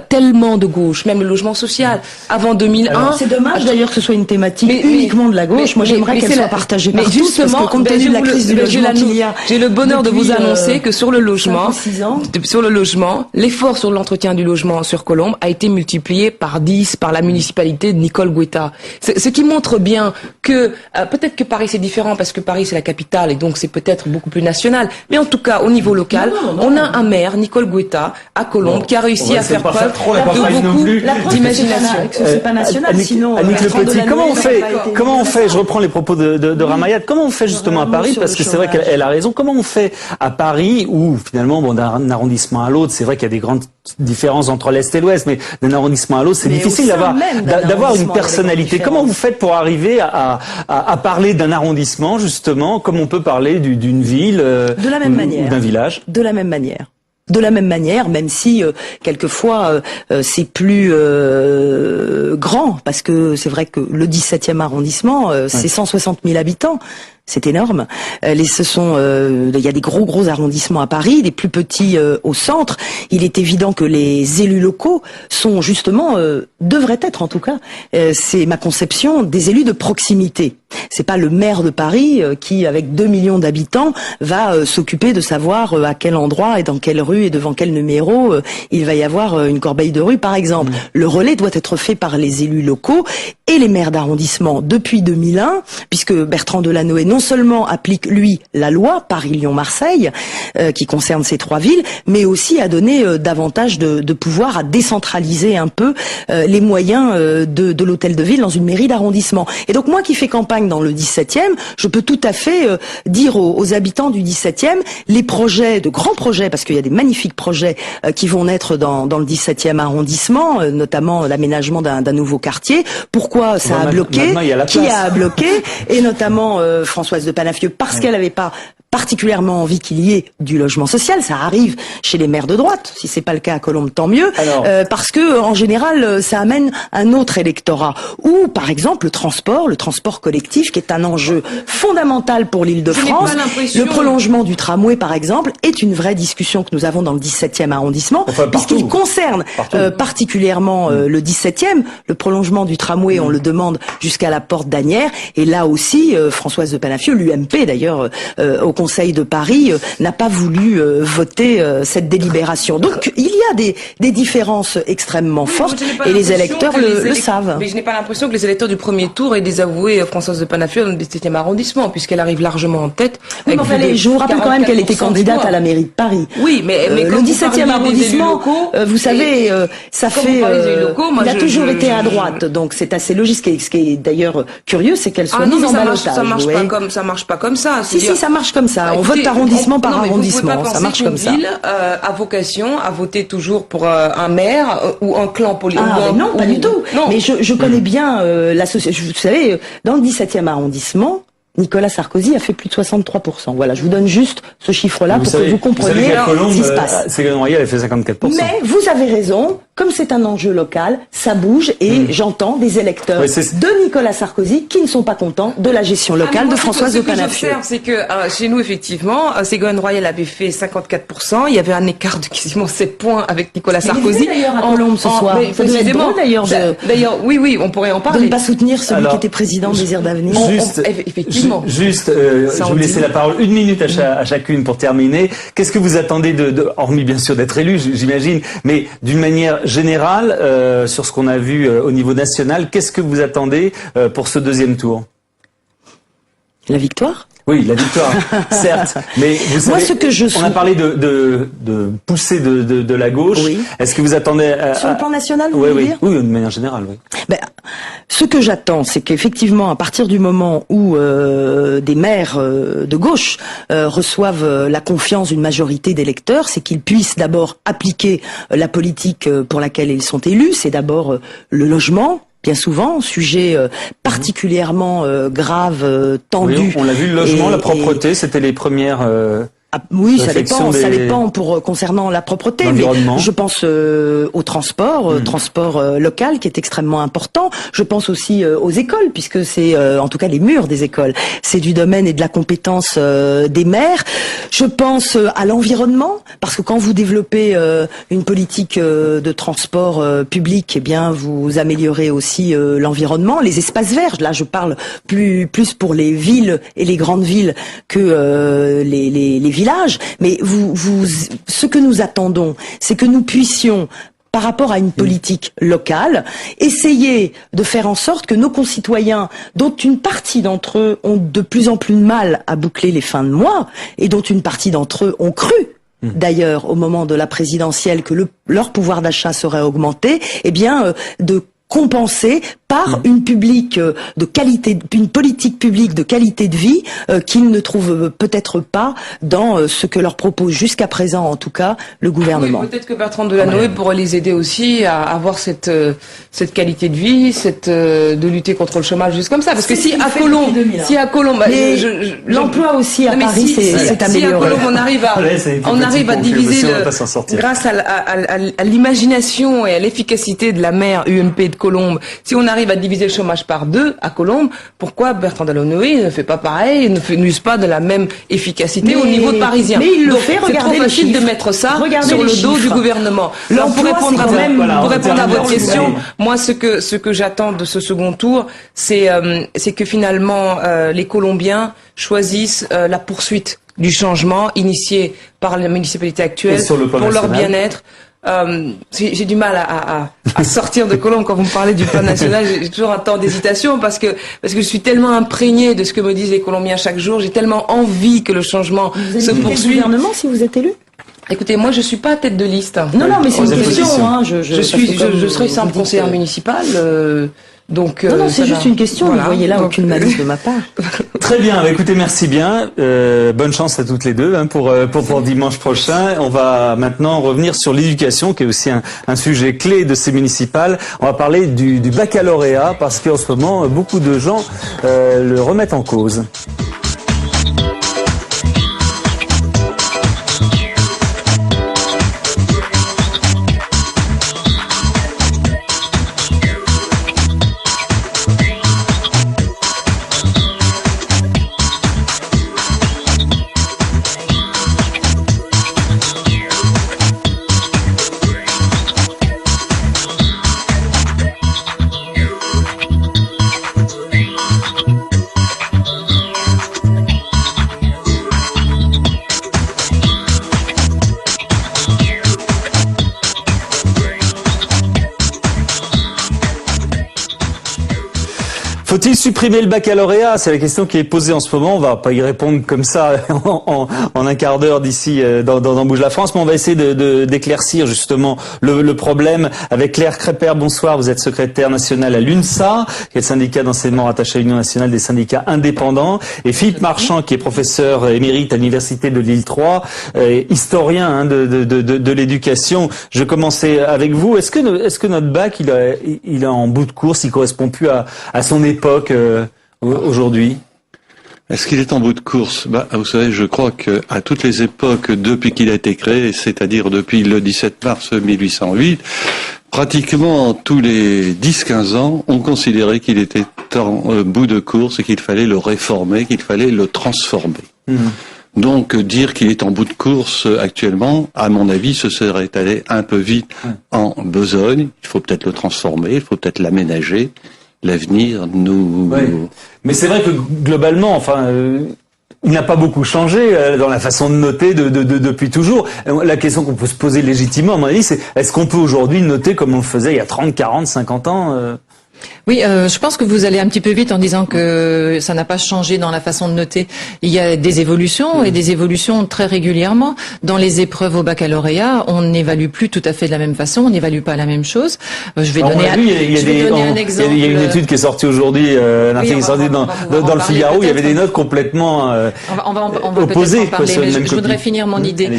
tellement de gauche, même le logement social, avant 2001. C'est dommage d'ailleurs que ce soit une thématique uniquement de la gauche. Moi j'aimerais qu'elle soit partagée par tous, parce que compte tenu de la crise du logement qu'il y a, j'ai le bonheur de vous annoncer que sur le logement, l'effort sur l'entretien du logement sur Colombe a été multiplié par 10 par la municipalité de Nicole Guetta. Ce qui montre bien que peut-être que Paris c'est différent parce que Paris c'est la capitale et donc c'est peut-être beaucoup plus national. Mais en tout cas, au niveau local, on a un maire, Nicole Gouetta, à Colombes, qui a réussi à faire preuve de beaucoup d'imagination. C'est pas national, sinon. Annick Le Petit, comment on fait, je reprends les propos de Ramayad, comment on fait justement à Paris, parce que c'est vrai qu'elle a raison, comment on fait à Paris, où finalement, bon, d'un arrondissement à l'autre, c'est vrai qu'il y a des grandes différences entre l'Est et l'Ouest, mais d'un arrondissement à l'autre, c'est difficile d'avoir une personnalité. Comment vous faites pour arriver à parler d'un arrondissement, justement, comme on peut parler d'une ville de la même manière, ou d'un village? De la même manière. De la même manière, même si quelquefois c'est plus grand, parce que c'est vrai que le 17e arrondissement, c'est 160 000 habitants. C'est énorme. Il y a des gros arrondissements à Paris, des plus petits au centre. Il est évident que les élus locaux sont justement, devraient être en tout cas, c'est ma conception, des élus de proximité. C'est pas le maire de Paris qui, avec 2 millions d'habitants, va s'occuper de savoir à quel endroit et dans quelle rue et devant quel numéro il va y avoir une corbeille de rue, par exemple. Le relais doit être fait par les élus locaux et les maires d'arrondissement depuis 2001, puisque Bertrand Delanoë non seulement applique, lui, la loi Paris-Lyon-Marseille, qui concerne ces 3 villes, mais aussi a donné davantage de pouvoir à décentraliser un peu les moyens de l'hôtel de ville dans une mairie d'arrondissement. Et donc moi qui fais campagne dans le 17e, je peux tout à fait dire aux habitants du 17e, les projets, de grands projets, parce qu'il y a des magnifiques projets qui vont naître dans le 17e arrondissement, notamment l'aménagement d'un nouveau quartier. Pourquoi ça a bloqué? Qui a bloqué? Et notamment Françoise de Panafieux, parce qu'elle n'avait pas particulièrement envie qu'il y ait du logement social. Ça arrive chez les maires de droite. Si c'est pas le cas à Colombes, tant mieux. Parce que en général, ça amène un autre électorat. Ou par exemple le transport collectif, qui est un enjeu fondamental pour l'Île-de-France. Le prolongement du tramway, par exemple, est une vraie discussion que nous avons dans le 17e arrondissement, puisqu'il concerne particulièrement le 17e. Le prolongement du tramway, on le demande jusqu'à la porte d'Asnières. Et là aussi, Françoise de Panafieux, l'UMP d'ailleurs, au Conseil de Paris, n'a pas voulu voter cette délibération. Donc il y a des différences extrêmement fortes et les électeurs le savent. Mais je n'ai pas l'impression que les électeurs du premier tour aient désavoué Françoise de Panafieux dans le 17e arrondissement, puisqu'elle arrive largement en tête. Oui, mais je vous rappelle quand même qu'elle était candidate à la mairie de Paris. Oui, mais le 17e arrondissement, vous savez, ça fait... il a toujours été à droite, donc c'est assez logique. Ce qui est d'ailleurs curieux, c'est qu'elle soit mise en ballottage. Ça marche pas comme ça. Si, ça marche comme ça. On vote arrondissement par arrondissement. Ça marche comme ça. Une ville a vocation à voter toujours pour un maire ou un clan politique. Non, pas du tout. Non. Mais je connais bien l'association. Vous savez, dans le 17e arrondissement, Nicolas Sarkozy a fait plus de 63%. Voilà, je vous donne juste ce chiffre-là pour que vous compreniez ce qui se passe. Ségolène Royal a fait 54%. Mais vous avez raison, comme c'est un enjeu local, ça bouge et j'entends des électeurs de Nicolas Sarkozy qui ne sont pas contents de la gestion locale de Françoise de Panafieux. C'est que chez nous, effectivement, Ségolène Royal avait fait 54%. Il y avait un écart de quasiment 7 points avec Nicolas Sarkozy. D'ailleurs, à Colombes ce soir. Ça devait être drôle d'ailleurs. D'ailleurs, oui, on pourrait en parler. De ne pas soutenir celui qui était président Désir d'avenir. Effectivement. Juste, je vous laisser la parole 1 minute à chacune pour terminer. Qu'est-ce que vous attendez hormis bien sûr d'être élu, j'imagine, mais d'une manière générale, sur ce qu'on a vu au niveau national, qu'est-ce que vous attendez pour ce deuxième tour? La victoire? Oui, la victoire, certes. Mais vous savez, on a parlé de poussée de la gauche. Oui. Est-ce que vous attendez sur le plan national, vous voulez dire? Oui, de manière générale, oui. Ce que j'attends, c'est qu'effectivement, à partir du moment où des maires de gauche reçoivent la confiance d'une majorité d'électeurs, c'est qu'ils puissent d'abord appliquer la politique pour laquelle ils sont élus. C'est d'abord le logement. Bien souvent, sujet particulièrement grave, tendu. Oui, on l'a vu, le logement, la propreté, c'était les premières... oui, ça dépend concernant la propreté, mais je pense au transport, local qui est extrêmement important. Je pense aussi aux écoles, puisque c'est en tout cas les murs des écoles, c'est du domaine et de la compétence des maires. Je pense à l'environnement, parce que quand vous développez une politique de transport public, eh bien vous améliorez aussi l'environnement, les espaces verts. Là, je parle plus pour les villes et les grandes villes que les villages, mais ce que nous attendons, c'est que nous puissions par rapport à une politique locale, essayer de faire en sorte que nos concitoyens, dont une partie d'entre eux ont de plus en plus de mal à boucler les fins de mois, et dont une partie d'entre eux ont cru, d'ailleurs, au moment de la présidentielle, que leur pouvoir d'achat serait augmenté, eh bien, de compenser par une politique publique de qualité de vie qu'ils ne trouvent peut-être pas dans ce que leur propose jusqu'à présent, en tout cas, le gouvernement. Oui, peut-être que Bertrand Delanoë pourrait les aider aussi à avoir cette qualité de vie, de lutter contre le chômage, juste comme ça. Parce que si à Colombes, l'emploi aussi à Paris s'est amélioré. Si à Colombes on arrive à diviser grâce à l'imagination et à l'efficacité de la maire UMP de Colombes, si on arrive à diviser le chômage par 2 à Colombes, pourquoi Bertrand Delanoë ne fait pas pareil, ne n'use pas de la même efficacité au niveau de Parisien? Mais il le fait, c'est trop facile de mettre ça sur le dos du gouvernement. Alors, pour répondre à votre question, moi ce que j'attends de ce second tour, c'est que finalement les Colombiens choisissent la poursuite du changement initié par la municipalité actuelle pour leur bien-être. J'ai du mal à sortir de Colombes quand vous me parlez du plan national. J'ai toujours un temps d'hésitation parce que je suis tellement imprégnée de ce que me disent les Colombiens chaque jour. J'ai tellement envie que le changement se poursuive. Vous allez gouvernement si vous êtes élu? Écoutez, moi je suis pas tête de liste. Non, mais c'est une question. Je serai simple conseillère municipale. Donc, non, c'est juste une question. Voilà. Vous voyez là aucune malice de ma part. Très bien. Écoutez, merci bien. Bonne chance à toutes les deux pour dimanche prochain. On va maintenant revenir sur l'éducation, qui est aussi un sujet clé de ces municipales. On va parler du baccalauréat parce qu'en ce moment, beaucoup de gens le remettent en cause. Faut-il supprimer le baccalauréat? C'est la question qui est posée en ce moment. On va pas y répondre comme ça en un quart d'heure d'ici dans Bouge la France, mais on va essayer d'éclaircir justement le problème avec Claire Crépert. Bonsoir, vous êtes secrétaire nationale à l'UNSA, qui est le syndicat d'enseignement rattaché à l'Union nationale des syndicats indépendants, et Philippe Marchand, qui est professeur émérite à l'université de Lille 3, historien de l'éducation. Je commençais avec vous. Est-ce que notre bac il est en bout de course, il correspond plus à son époque aujourd'hui? Est-ce qu'il est en bout de course? Vous savez, je crois que à toutes les époques depuis qu'il a été créé, c'est-à-dire depuis le 17 mars 1808, pratiquement tous les 10-15 ans, on considérait qu'il était en bout de course et qu'il fallait le réformer, qu'il fallait le transformer. Donc dire qu'il est en bout de course actuellement, à mon avis, ce serait allé un peu vite en besogne. Il faut peut-être le transformer, il faut peut-être l'aménager. L'avenir nous... Ouais. Mais c'est vrai que globalement, il n'a pas beaucoup changé dans la façon de noter depuis toujours. La question qu'on peut se poser légitimement, à mon avis, c'est est-ce qu'on peut aujourd'hui noter comme on le faisait il y a 30, 40, 50 ans Oui, je pense que vous allez un petit peu vite en disant que ça n'a pas changé dans la façon de noter. Il y a des évolutions et des évolutions très régulièrement. Dans les épreuves au baccalauréat, on n'évalue plus tout à fait de la même façon, on n'évalue pas la même chose. Je vais donner un exemple. Il y a une étude qui est sortie aujourd'hui, dans le Figaro, il y avait des notes complètement opposées. Je voudrais finir mon idée.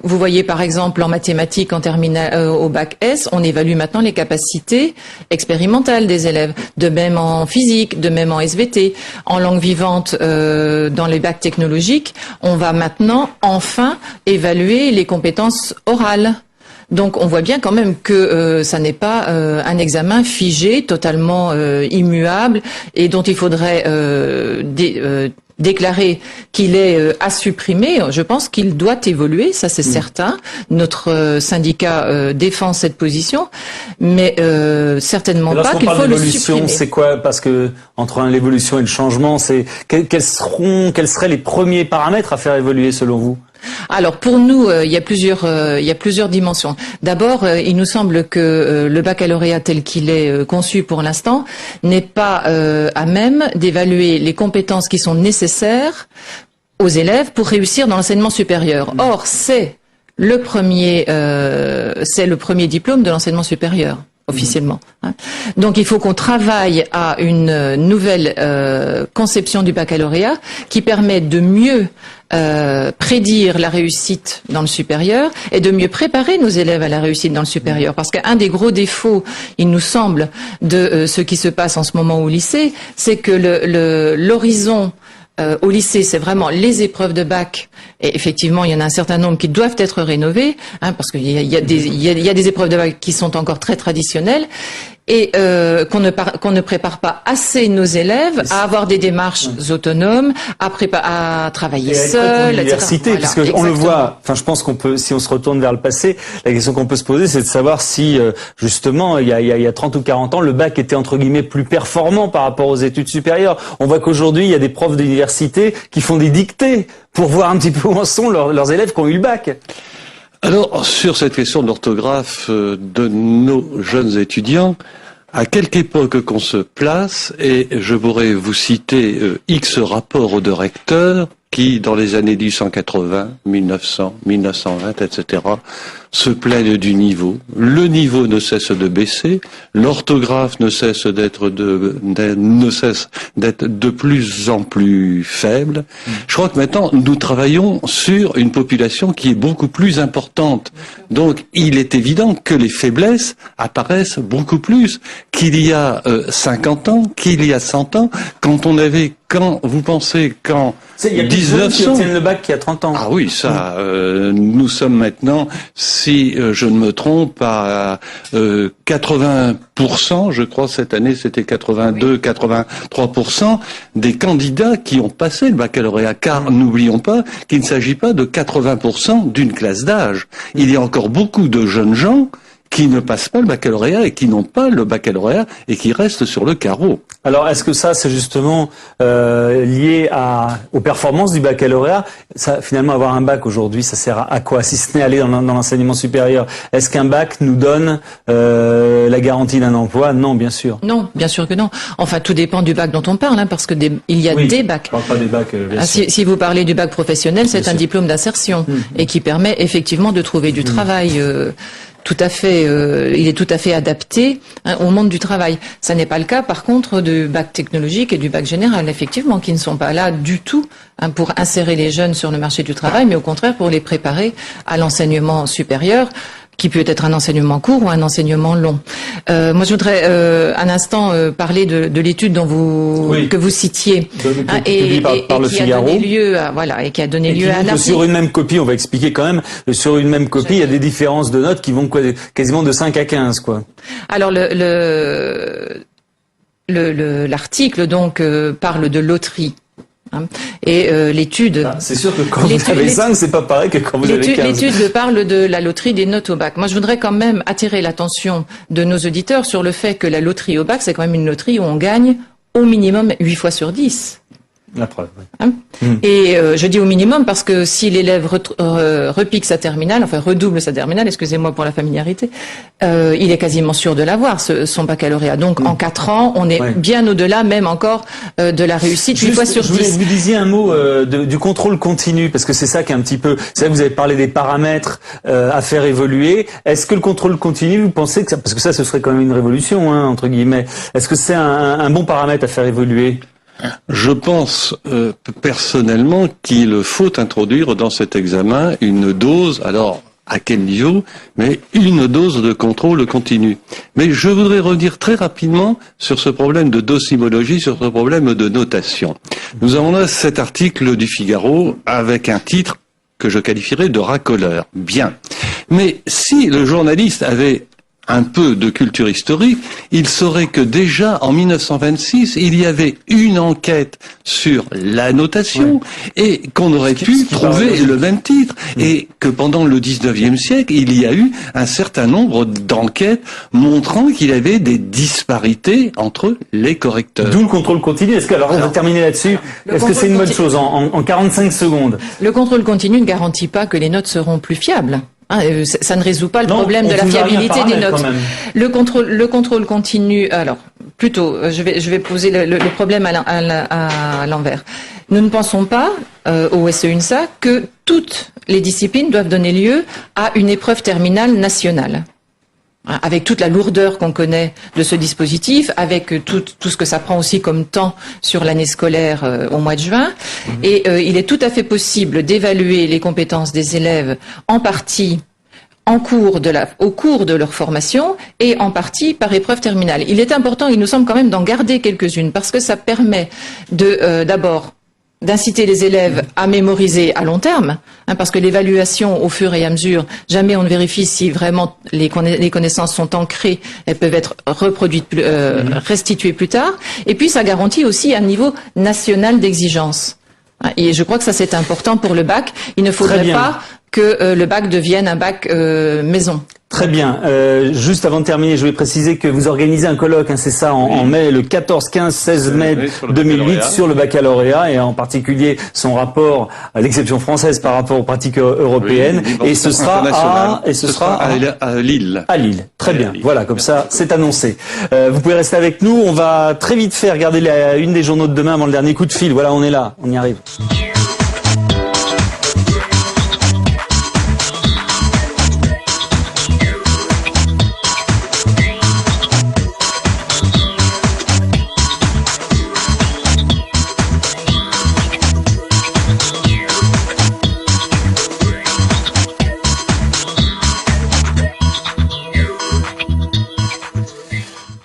Vous voyez par exemple en mathématiques en terminale au bac S, on évalue maintenant les capacités expérimentales des élèves, de même en physique, de même en SVT, en langue vivante, dans les bacs technologiques, on va maintenant enfin évaluer les compétences orales. Donc on voit bien quand même que ça n'est pas un examen figé, totalement immuable et dont il faudrait déclarer qu'il est à supprimer. Je pense qu'il doit évoluer, ça c'est certain. Notre syndicat défend cette position, mais certainement pas qu'il faut le supprimer. C'est quoi? Parce que entre l'évolution et le changement, quels seraient les premiers paramètres à faire évoluer selon vous? Alors pour nous, il y a plusieurs dimensions. D'abord, il nous semble que le baccalauréat tel qu'il est conçu pour l'instant n'est pas à même d'évaluer les compétences qui sont nécessaires aux élèves pour réussir dans l'enseignement supérieur. Or, c'est le premier diplôme de l'enseignement supérieur. Officiellement. Donc il faut qu'on travaille à une nouvelle conception du baccalauréat qui permette de mieux prédire la réussite dans le supérieur et de mieux préparer nos élèves à la réussite dans le supérieur. Parce qu'un des gros défauts, il nous semble, de ce qui se passe en ce moment au lycée, c'est que l'horizon au lycée, c'est vraiment les épreuves de bac. Et effectivement, il y en a un certain nombre qui doivent être rénovées, parce qu'il y a des épreuves de bac qui sont encore très traditionnelles. Et qu'on ne prépare pas assez nos élèves à avoir des démarches autonomes, à travailler seuls, etc. Voilà, parce que on le voit. Enfin, je pense qu'on peut, si on se retourne vers le passé, la question qu'on peut se poser, c'est de savoir si justement, il y a 30 ou 40 ans, le bac était entre guillemets plus performant par rapport aux études supérieures. On voit qu'aujourd'hui, il y a des profs d'université qui font des dictées pour voir un petit peu où en sont leurs élèves qui ont eu le bac. Alors, sur cette question de l'orthographe de nos jeunes étudiants, à quelque époque qu'on se place, et je pourrais vous citer X rapports de recteurs qui, dans les années 1880, 1900, 1920, etc., se plaignent du niveau. Le niveau ne cesse de baisser, l'orthographe ne cesse d'être de plus en plus faible. Je crois que maintenant, nous travaillons sur une population qui est beaucoup plus importante. Donc, il est évident que les faiblesses apparaissent beaucoup plus qu'il y a 50 ans, qu'il y a 100 ans, quand vous pensez qu'en 1900... qui obtiennent le bac qui a 30 ans. Ah oui, ça, nous sommes maintenant, si je ne me trompe, à 80%, je crois cette année c'était 82, 83% des candidats qui ont passé le baccalauréat. Car n'oublions pas qu'il ne s'agit pas de 80% d'une classe d'âge. Il y a encore beaucoup de jeunes gens qui ne passent pas le baccalauréat et qui n'ont pas le baccalauréat et qui restent sur le carreau. Alors, est-ce que ça, c'est justement lié aux performances du baccalauréat? Ça, finalement, avoir un bac aujourd'hui, ça sert à quoi, si ce n'est aller dans l'enseignement supérieur? Est-ce qu'un bac nous donne la garantie d'un emploi? Non, bien sûr. Non, bien sûr que non. Enfin, tout dépend du bac dont on parle, parce que il y a des bacs. Je parle pas des bacs, bien sûr. Si vous parlez du bac professionnel, c'est un diplôme d'insertion et qui permet effectivement de trouver du travail. Tout à fait, il est tout à fait adapté au monde du travail. Ça n'est pas le cas, par contre, du bac technologique et du bac général, effectivement, qui ne sont pas là du tout pour insérer les jeunes sur le marché du travail, mais au contraire pour les préparer à l'enseignement supérieur, qui peut être un enseignement court ou un enseignement long. Moi, je voudrais un instant parler de l'étude que vous citiez, et qui a donné lieu à et qui a donné lieu à un article. Sur une même copie, on va expliquer quand même. Sur une même copie, il y a des différences de notes qui vont quasiment de 5 à 15, quoi. Alors l'article donc parle de loterie. Et l'étude... c'est sûr que quand vous avez 5, c'est pas pareil que quand vous avez 15. L'étude parle de la loterie des notes au bac. Moi, je voudrais quand même attirer l'attention de nos auditeurs sur le fait que la loterie au bac, c'est quand même une loterie où on gagne au minimum 8 fois sur 10. La preuve, Et je dis au minimum parce que si l'élève repique sa terminale, enfin redouble sa terminale, excusez-moi pour la familiarité, il est quasiment sûr de l'avoir, son baccalauréat. Donc en 4 ans, on est bien au-delà même encore de la réussite 8 fois sur 10. Vous disiez un mot du contrôle continu, parce que c'est ça qui est un petit peu... C'est vrai que vous avez parlé des paramètres à faire évoluer. Est-ce que le contrôle continu, vous pensez que parce que ça, ce serait quand même une révolution, entre guillemets. Est-ce que c'est un bon paramètre à faire évoluer? Je pense personnellement qu'il faut introduire dans cet examen une dose, alors à quel niveau, mais une dose de contrôle continu. Mais je voudrais revenir très rapidement sur ce problème de docimologie, sur ce problème de notation. Nous avons là cet article du Figaro avec un titre que je qualifierais de racoleur. Bien. Mais si le journaliste avait un peu de culture historique, il saurait que déjà en 1926, il y avait une enquête sur la notation et qu'on aurait pu trouver le même titre. Et que pendant le 19e siècle, il y a eu un certain nombre d'enquêtes montrant qu'il y avait des disparités entre les correcteurs. D'où le contrôle continu. Est-ce que, alors on va terminer là-dessus. Est-ce que c'est une bonne chose en 45 secondes? Le contrôle continu ne garantit pas que les notes seront plus fiables. Ça ne résout pas le problème de la fiabilité des notes. Le contrôle continu. Alors, plutôt, je vais poser le problème à l'envers. Nous ne pensons pas au SEUNSA que toutes les disciplines doivent donner lieu à une épreuve terminale nationale. Avec toute la lourdeur qu'on connaît de ce dispositif, avec tout ce que ça prend aussi comme temps sur l'année scolaire au mois de juin. Et il est tout à fait possible d'évaluer les compétences des élèves en partie au cours de leur formation et en partie par épreuve terminale. Il est important, il nous semble quand même d'en garder quelques-unes parce que ça permet d'abord d'inciter les élèves à mémoriser à long terme, parce que l'évaluation au fur et à mesure, jamais on ne vérifie si vraiment les connaissances sont ancrées, elles peuvent être reproduites, restituées plus tard. Et puis ça garantit aussi un niveau national d'exigence. Et je crois que ça c'est important pour le bac. Il ne faudrait pas que le bac devienne un bac maison. Très bien. Juste avant de terminer, je vais préciser que vous organisez un colloque, c'est ça, en mai, le 14, 15, 16 mai 2008 sur le baccalauréat et en particulier son rapport à l'exception française par rapport aux pratiques européennes. Et ce sera à Lille. À Lille. Très bien. Voilà, comme ça, c'est annoncé. Vous pouvez rester avec nous. On va très vite faire regarder une des journaux de demain avant le dernier coup de fil. Voilà, on est là. On y arrive.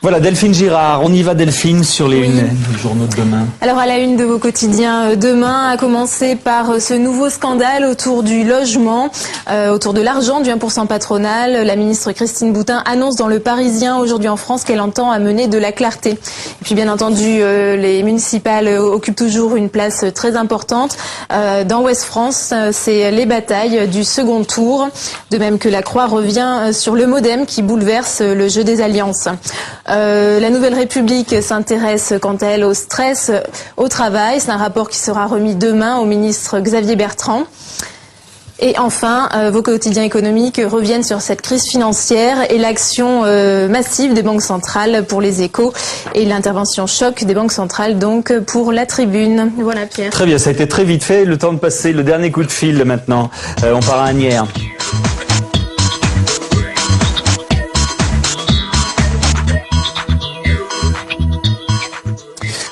Voilà, Delphine Girard, on y va Delphine sur les journaux de demain. Alors à la une de vos quotidiens demain, à commencer par ce nouveau scandale autour du logement, autour de l'argent du 1% patronal. La ministre Christine Boutin annonce dans Le Parisien aujourd'hui en France qu'elle entend amener de la clarté. Et puis bien entendu, les municipales occupent toujours une place très importante. Dans Ouest France, c'est les batailles du second tour, de même que la Croix revient sur le MoDem qui bouleverse le jeu des alliances. La Nouvelle République s'intéresse quant à elle au stress au travail. C'est un rapport qui sera remis demain au ministre Xavier Bertrand. Et enfin, vos quotidiens économiques reviennent sur cette crise financière et l'action massive des banques centrales pour les Échos et l'intervention choc des banques centrales donc pour la Tribune. Voilà Pierre. Très bien, ça a été très vite fait. Le temps de passer le dernier coup de fil maintenant. On part à Asnières.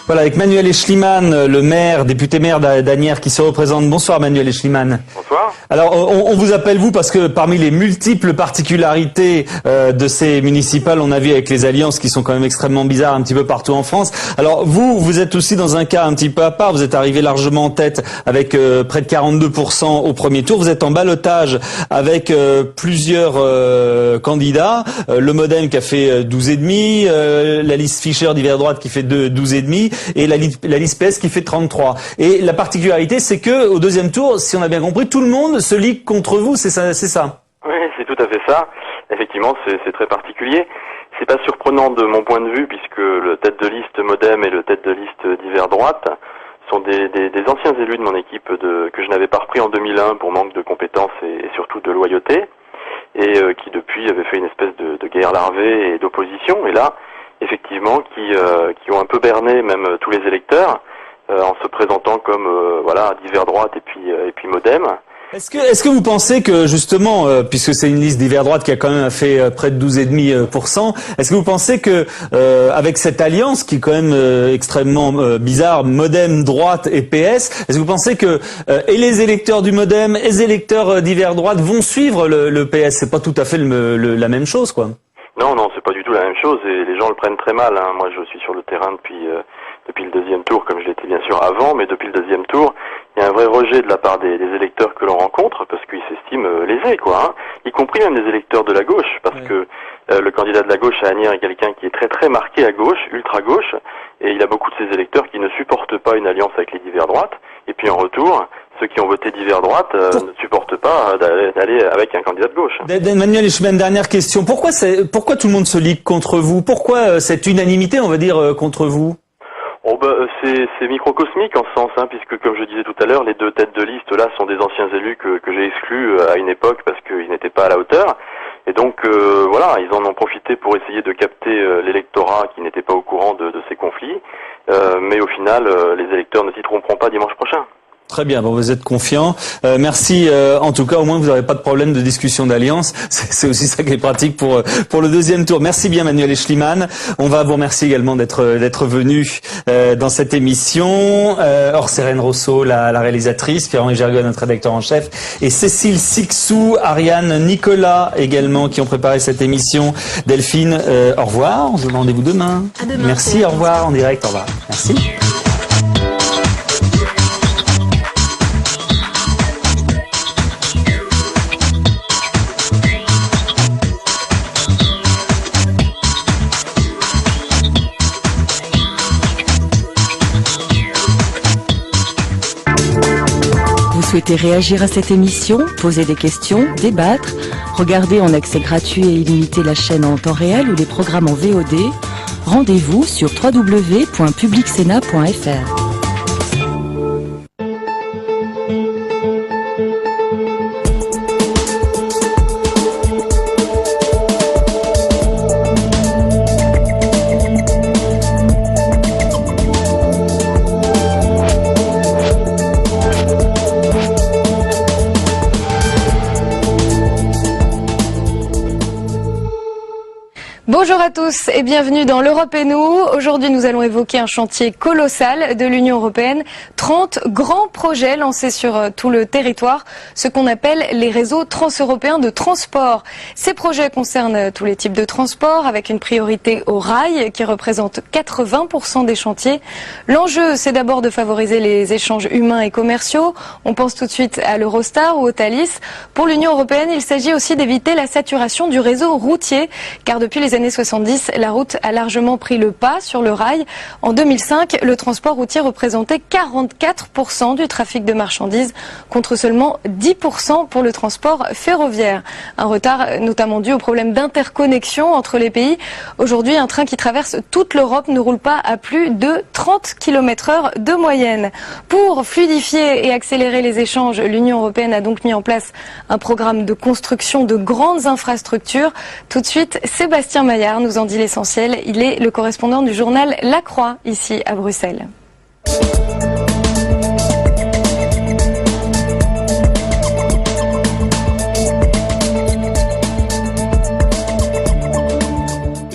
Voilà, avec Manuel Eschliman, le maire, député maire d'Asnières qui se représente. Bonsoir Manuel Eschliman. Bonsoir. Alors, on vous appelle vous parce que parmi les multiples particularités de ces municipales, on a vu avec les alliances qui sont quand même extrêmement bizarres un petit peu partout en France. Alors, vous êtes aussi dans un cas un petit peu à part. Vous êtes arrivé largement en tête avec près de 42% au premier tour. Vous êtes en ballottage avec plusieurs candidats. Le MoDem qui a fait 12,5, la liste Fischer d'hiver droite qui fait 12,5 et la liste PS qui fait 33. Et la particularité, c'est que au deuxième tour, si on a bien compris, tout le monde se ligue contre vous, c'est ça? Oui, c'est tout à fait ça. Effectivement, c'est très particulier. C'est pas surprenant de mon point de vue, puisque le tête de liste MoDem et le tête de liste d'hiver droite sont des anciens élus de mon équipe que je n'avais pas repris en 2001 pour manque de compétences et surtout de loyauté, et qui depuis avaient fait une espèce de guerre larvée et d'opposition, et là, effectivement, qui ont un peu berné même tous les électeurs, en se présentant comme d'hiver droite et puis MoDem. Est-ce que vous pensez que justement, puisque c'est une liste d'hiver droite qui a quand même fait près de 12,5%, est-ce que vous pensez que avec cette alliance qui est quand même extrêmement bizarre, MoDem, droite et PS, est-ce que vous pensez que et les électeurs du MoDem et les électeurs d'hiver droite vont suivre le PS? C'est pas tout à fait la même chose, quoi. Non, c'est pas du tout la même chose et les gens le prennent très mal. Moi, je suis sur le terrain depuis le deuxième tour, comme je l'étais bien sûr avant, mais depuis le deuxième tour, il y a un vrai rejet de la part des électeurs que l'on rencontre, parce qu'ils s'estiment lésés, y compris même des électeurs de la gauche, parce que Le candidat de la gauche à Asnières est quelqu'un qui est très très marqué à gauche, ultra gauche, et il a beaucoup de ses électeurs qui ne supportent pas une alliance avec les divers droites. Et puis en retour, ceux qui ont voté divers droite ne supportent pas d'aller avec un candidat de gauche. Manuel Eschliman, dernière question. Pourquoi tout le monde se ligue contre vous? Pourquoi cette unanimité, on va dire, contre vous? C'est microcosmique en ce sens, puisque comme je disais tout à l'heure, les deux têtes de liste là sont des anciens élus que j'ai exclus à une époque parce qu'ils n'étaient pas à la hauteur. Et donc voilà, ils en ont profité pour essayer de capter l'électorat qui n'était pas au courant de ces conflits. Mais au final, les électeurs ne s'y tromperont pas dimanche prochain. Très bien, bon, vous êtes confiant. Merci. En tout cas, au moins vous n'aurez pas de problème de discussion d'alliance. C'est aussi ça qui est pratique pour le deuxième tour. Merci bien, Manuel Eschliman. On va vous remercier également d'être venu dans cette émission. Orcérène Rosso, la réalisatrice, Pierre-Henri Gergon, notre rédacteur en chef, et Cécile Sixou, Ariane, Nicolas également qui ont préparé cette émission. Delphine, au revoir. On se donne rendez-vous demain. À demain. Merci. Au revoir en direct. Au revoir. Merci. Vous souhaitez réagir à cette émission, poser des questions, débattre, regarder en accès gratuit et illimité la chaîne en temps réel ou les programmes en VOD? Rendez-vous sur www.publicsena.fr. Bonjour à tous et bienvenue dans l'Europe et nous. Aujourd'hui, nous allons évoquer un chantier colossal de l'Union européenne. 30 grands projets lancés sur tout le territoire, ce qu'on appelle les réseaux transeuropéens de transport. Ces projets concernent tous les types de transport avec une priorité au rail qui représente 80% des chantiers. L'enjeu, c'est d'abord de favoriser les échanges humains et commerciaux. On pense tout de suite à l'Eurostar ou au Thalys. Pour l'Union européenne, il s'agit aussi d'éviter la saturation du réseau routier, car depuis les années 70, la route a largement pris le pas sur le rail. En 2005, le transport routier représentait 44% du trafic de marchandises, contre seulement 10% pour le transport ferroviaire. Un retard notamment dû au problème d'interconnexion entre les pays. Aujourd'hui, un train qui traverse toute l'Europe ne roule pas à plus de 30 km/h de moyenne. Pour fluidifier et accélérer les échanges, l'Union européenne a donc mis en place un programme de construction de grandes infrastructures. Tout de suite, Sébastien Maillard nous en dit l'essentiel. Il est le correspondant du journal La Croix, ici à Bruxelles.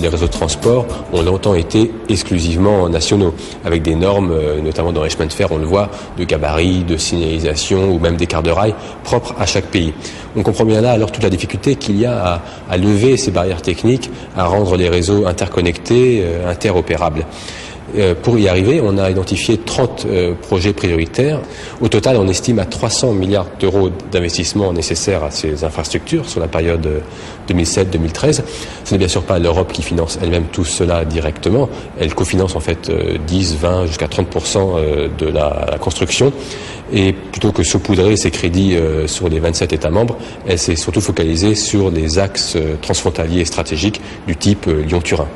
Les réseaux de transport ont longtemps été exclusivement nationaux, avec des normes, notamment dans les chemins de fer, on le voit, de gabarit, de signalisation ou même d'écart de rail propres à chaque pays. On comprend bien là alors toute la difficulté qu'il y a à lever ces barrières techniques, à rendre les réseaux interconnectés, interopérables. Pour y arriver, on a identifié 30 projets prioritaires. Au total, on estime à 300 milliards d'euros d'investissement nécessaires à ces infrastructures sur la période 2007-2013. Ce n'est bien sûr pas l'Europe qui finance elle-même tout cela directement. Elle cofinance en fait 10, 20, jusqu'à 30% de la construction. Et plutôt que saupoudrer ces crédits sur les 27 États membres, elle s'est surtout focalisée sur des axes transfrontaliers stratégiques du type Lyon-Turin.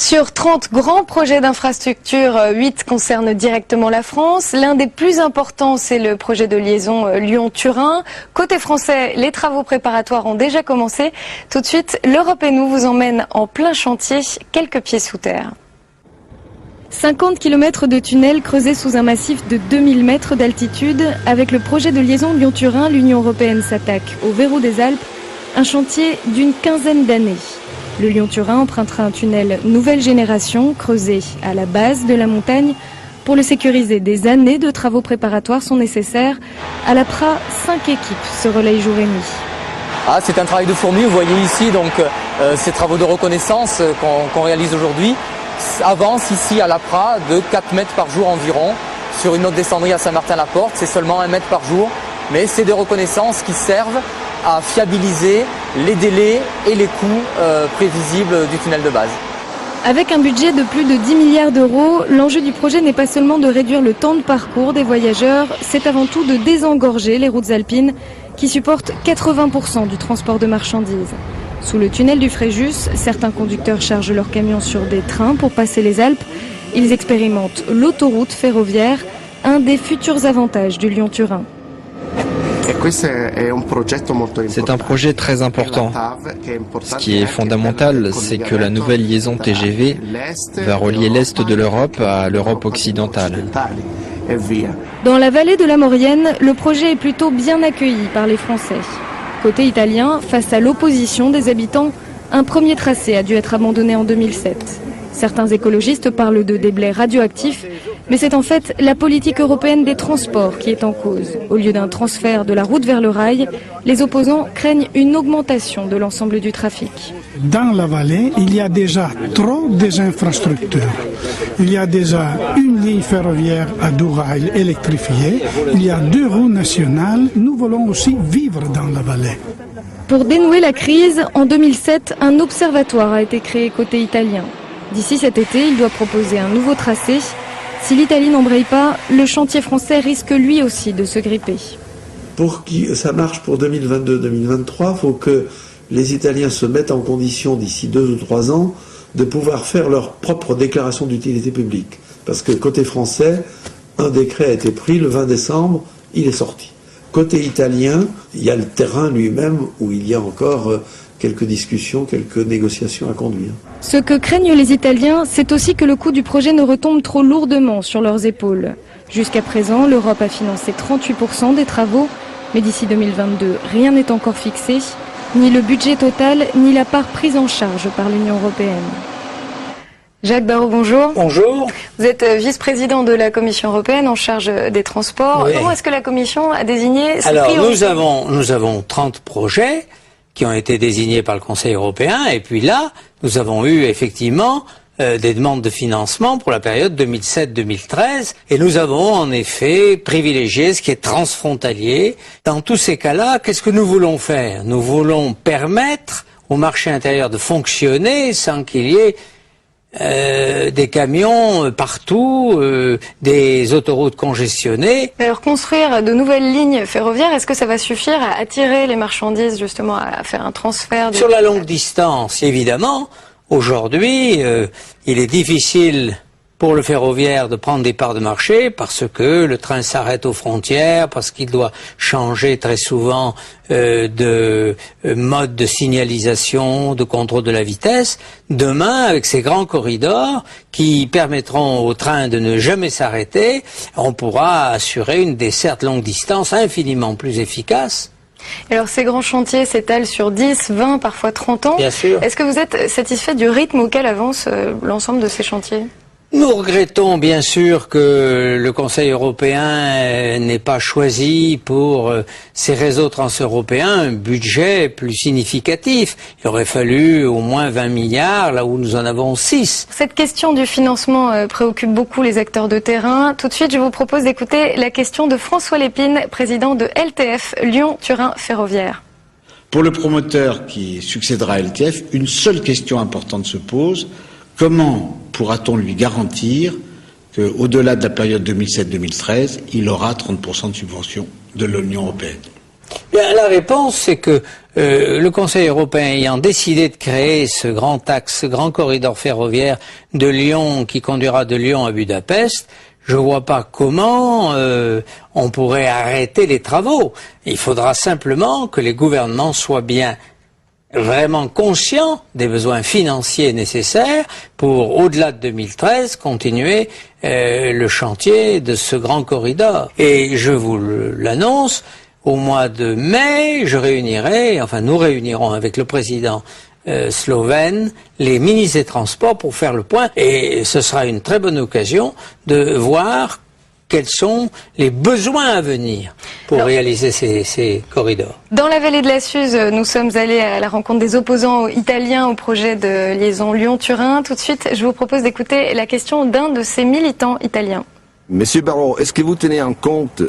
Sur 30 grands projets d'infrastructure, 8 concernent directement la France. L'un des plus importants, c'est le projet de liaison Lyon-Turin. Côté français, les travaux préparatoires ont déjà commencé. Tout de suite, l'Europe et nous vous emmène en plein chantier, quelques pieds sous terre. 50 km de tunnels creusés sous un massif de 2000 mètres d'altitude. Avec le projet de liaison Lyon-Turin, l'Union européenne s'attaque au verrou des Alpes, un chantier d'une quinzaine d'années. Le Lyon-Turin empruntera un tunnel nouvelle génération creusé à la base de la montagne. Pour le sécuriser, des années de travaux préparatoires sont nécessaires. À l'APRA, 5 équipes se relayent jour et nuit. C'est un travail de fourmi, vous voyez ici donc ces travaux de reconnaissance qu'on réalise aujourd'hui avancent ici à l'APRA de 4 mètres par jour environ sur une autre descendrie à Saint-Martin-la-Porte. C'est seulement 1 mètre par jour mais c'est des reconnaissances qui servent à fiabiliser les délais et les coûts prévisibles du tunnel de base. Avec un budget de plus de 10 milliards d'euros, l'enjeu du projet n'est pas seulement de réduire le temps de parcours des voyageurs, c'est avant tout de désengorger les routes alpines qui supportent 80% du transport de marchandises. Sous le tunnel du Fréjus, certains conducteurs chargent leurs camions sur des trains pour passer les Alpes. Ils expérimentent l'autoroute ferroviaire, un des futurs avantages du Lyon-Turin. C'est un projet très important. Ce qui est fondamental, c'est que la nouvelle liaison TGV va relier l'Est de l'Europe à l'Europe occidentale. Dans la vallée de la Maurienne, le projet est plutôt bien accueilli par les Français. Côté italien, face à l'opposition des habitants, un premier tracé a dû être abandonné en 2007. Certains écologistes parlent de déblais radioactifs, mais c'est en fait la politique européenne des transports qui est en cause. Au lieu d'un transfert de la route vers le rail, les opposants craignent une augmentation de l'ensemble du trafic. Dans la vallée, il y a déjà trop des infrastructures. Il y a déjà une ligne ferroviaire à 2 rails électrifiée. Il y a 2 routes nationales. Nous voulons aussi vivre dans la vallée. Pour dénouer la crise, en 2007, un observatoire a été créé côté italien. D'ici cet été, il doit proposer un nouveau tracé. Si l'Italie n'embraye pas, le chantier français risque lui aussi de se gripper. Pour que ça marche pour 2022-2023, il faut que les Italiens se mettent en condition d'ici 2 ou 3 ans de pouvoir faire leur propre déclaration d'utilité publique. Parce que côté français, un décret a été pris le 20 décembre, il est sorti. Côté italien, il y a le terrain lui-même où il y a encore quelques discussions, quelques négociations à conduire. Ce que craignent les Italiens, c'est aussi que le coût du projet ne retombe trop lourdement sur leurs épaules. Jusqu'à présent, l'Europe a financé 38% des travaux, mais d'ici 2022, rien n'est encore fixé, ni le budget total, ni la part prise en charge par l'Union européenne. Jacques Barrot, bonjour. Bonjour. Vous êtes vice-président de la Commission européenne en charge des transports. Oui. Comment est-ce que la Commission a désigné ces Alors, priorités ? nous avons 30 projets qui ont été désignés par le Conseil européen, et puis là, nous avons eu effectivement des demandes de financement pour la période 2007-2013, et nous avons en effet privilégié ce qui est transfrontalier. Dans tous ces cas-là, qu'est-ce que nous voulons faire? Nous voulons permettre au marché intérieur de fonctionner sans qu'il y ait des camions partout, des autoroutes congestionnées. Alors construire de nouvelles lignes ferroviaires, est-ce que ça va suffire à attirer les marchandises justement à faire un transfert Sur la longue distance, évidemment, aujourd'hui, il est difficile pour le ferroviaire de prendre des parts de marché parce que le train s'arrête aux frontières, parce qu'il doit changer très souvent de mode de signalisation, de contrôle de la vitesse. Demain, avec ces grands corridors qui permettront aux trains de ne jamais s'arrêter, on pourra assurer une desserte longue distance infiniment plus efficace. Alors ces grands chantiers s'étalent sur 10, 20, parfois 30 ans. Bien sûr. Est-ce que vous êtes satisfait du rythme auquel avance l'ensemble de ces chantiers ? Nous regrettons bien sûr que le Conseil européen n'ait pas choisi pour ces réseaux transeuropéens un budget plus significatif. Il aurait fallu au moins 20 milliards, là où nous en avons 6. Cette question du financement préoccupe beaucoup les acteurs de terrain. Tout de suite, je vous propose d'écouter la question de François Lépine, président de LTF, Lyon-Turin Ferroviaire. Pour le promoteur qui succédera à LTF, une seule question importante se pose. Comment pourra-t-on lui garantir qu'au-delà de la période 2007-2013, il aura 30% de subvention de l'Union européenne? Bien, la réponse, c'est que le Conseil européen ayant décidé de créer ce grand axe, ce grand corridor ferroviaire de Lyon qui conduira de Lyon à Budapest, je ne vois pas comment on pourrait arrêter les travaux. Il faudra simplement que les gouvernements soient bien vraiment conscient des besoins financiers nécessaires pour, au-delà de 2013, continuer le chantier de ce grand corridor. Et je vous l'annonce, au mois de mai, nous réunirons avec le président slovène les ministres des Transports pour faire le point, et ce sera une très bonne occasion de voir quels sont les besoins à venir pour réaliser ces corridors. Dans la vallée de la Suze, nous sommes allés à la rencontre des opposants italiens au projet de liaison Lyon-Turin. Tout de suite, je vous propose d'écouter la question d'un de ces militants italiens. Monsieur Barrot, est-ce que vous tenez en compte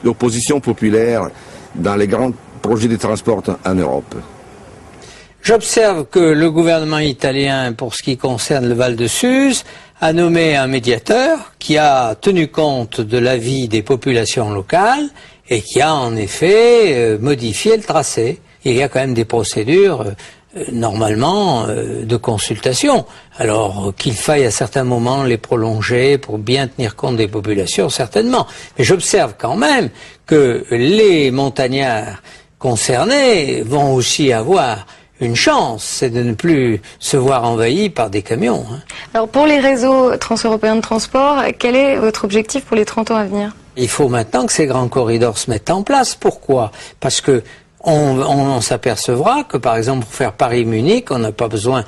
l'opposition populaire dans les grands projets de transport en Europe? J'observe que le gouvernement italien, pour ce qui concerne le Val de Suse, a nommé un médiateur qui a tenu compte de l'avis des populations locales et qui a en effet modifié le tracé. Il y a quand même des procédures normalement de consultation. Alors qu'il faille à certains moments les prolonger pour bien tenir compte des populations, certainement. Mais j'observe quand même que les montagnards concernés vont aussi avoir une chance, c'est de ne plus se voir envahis par des camions. Alors pour les réseaux transeuropéens de transport, quel est votre objectif pour les 30 ans à venir? Il faut maintenant que ces grands corridors se mettent en place. Pourquoi? Parce que on s'apercevra que, par exemple, pour faire Paris-Munich, on n'a pas besoin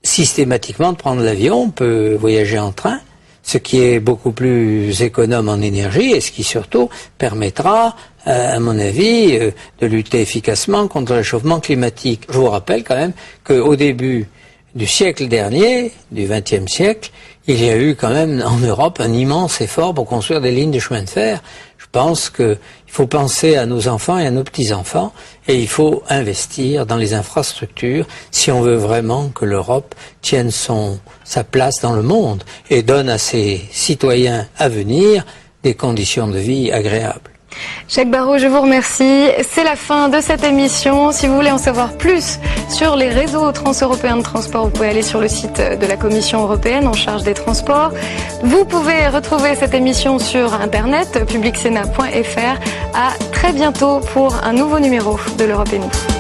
systématiquement de prendre l'avion, on peut voyager en train, ce qui est beaucoup plus économe en énergie et ce qui surtout permettra, à mon avis, de lutter efficacement contre le réchauffement climatique. Je vous rappelle quand même qu'au début du siècle dernier, du XXe siècle, il y a eu quand même en Europe un immense effort pour construire des lignes de chemin de fer. Je pense qu'il faut penser à nos enfants et à nos petits-enfants et il faut investir dans les infrastructures si on veut vraiment que l'Europe tienne sa place dans le monde et donne à ses citoyens à venir des conditions de vie agréables. Jacques Barrot, je vous remercie. C'est la fin de cette émission. Si vous voulez en savoir plus sur les réseaux transeuropéens de transport, vous pouvez aller sur le site de la Commission européenne en charge des transports. Vous pouvez retrouver cette émission sur Internet, publicsena.fr. À très bientôt pour un nouveau numéro de l'Europe et nous.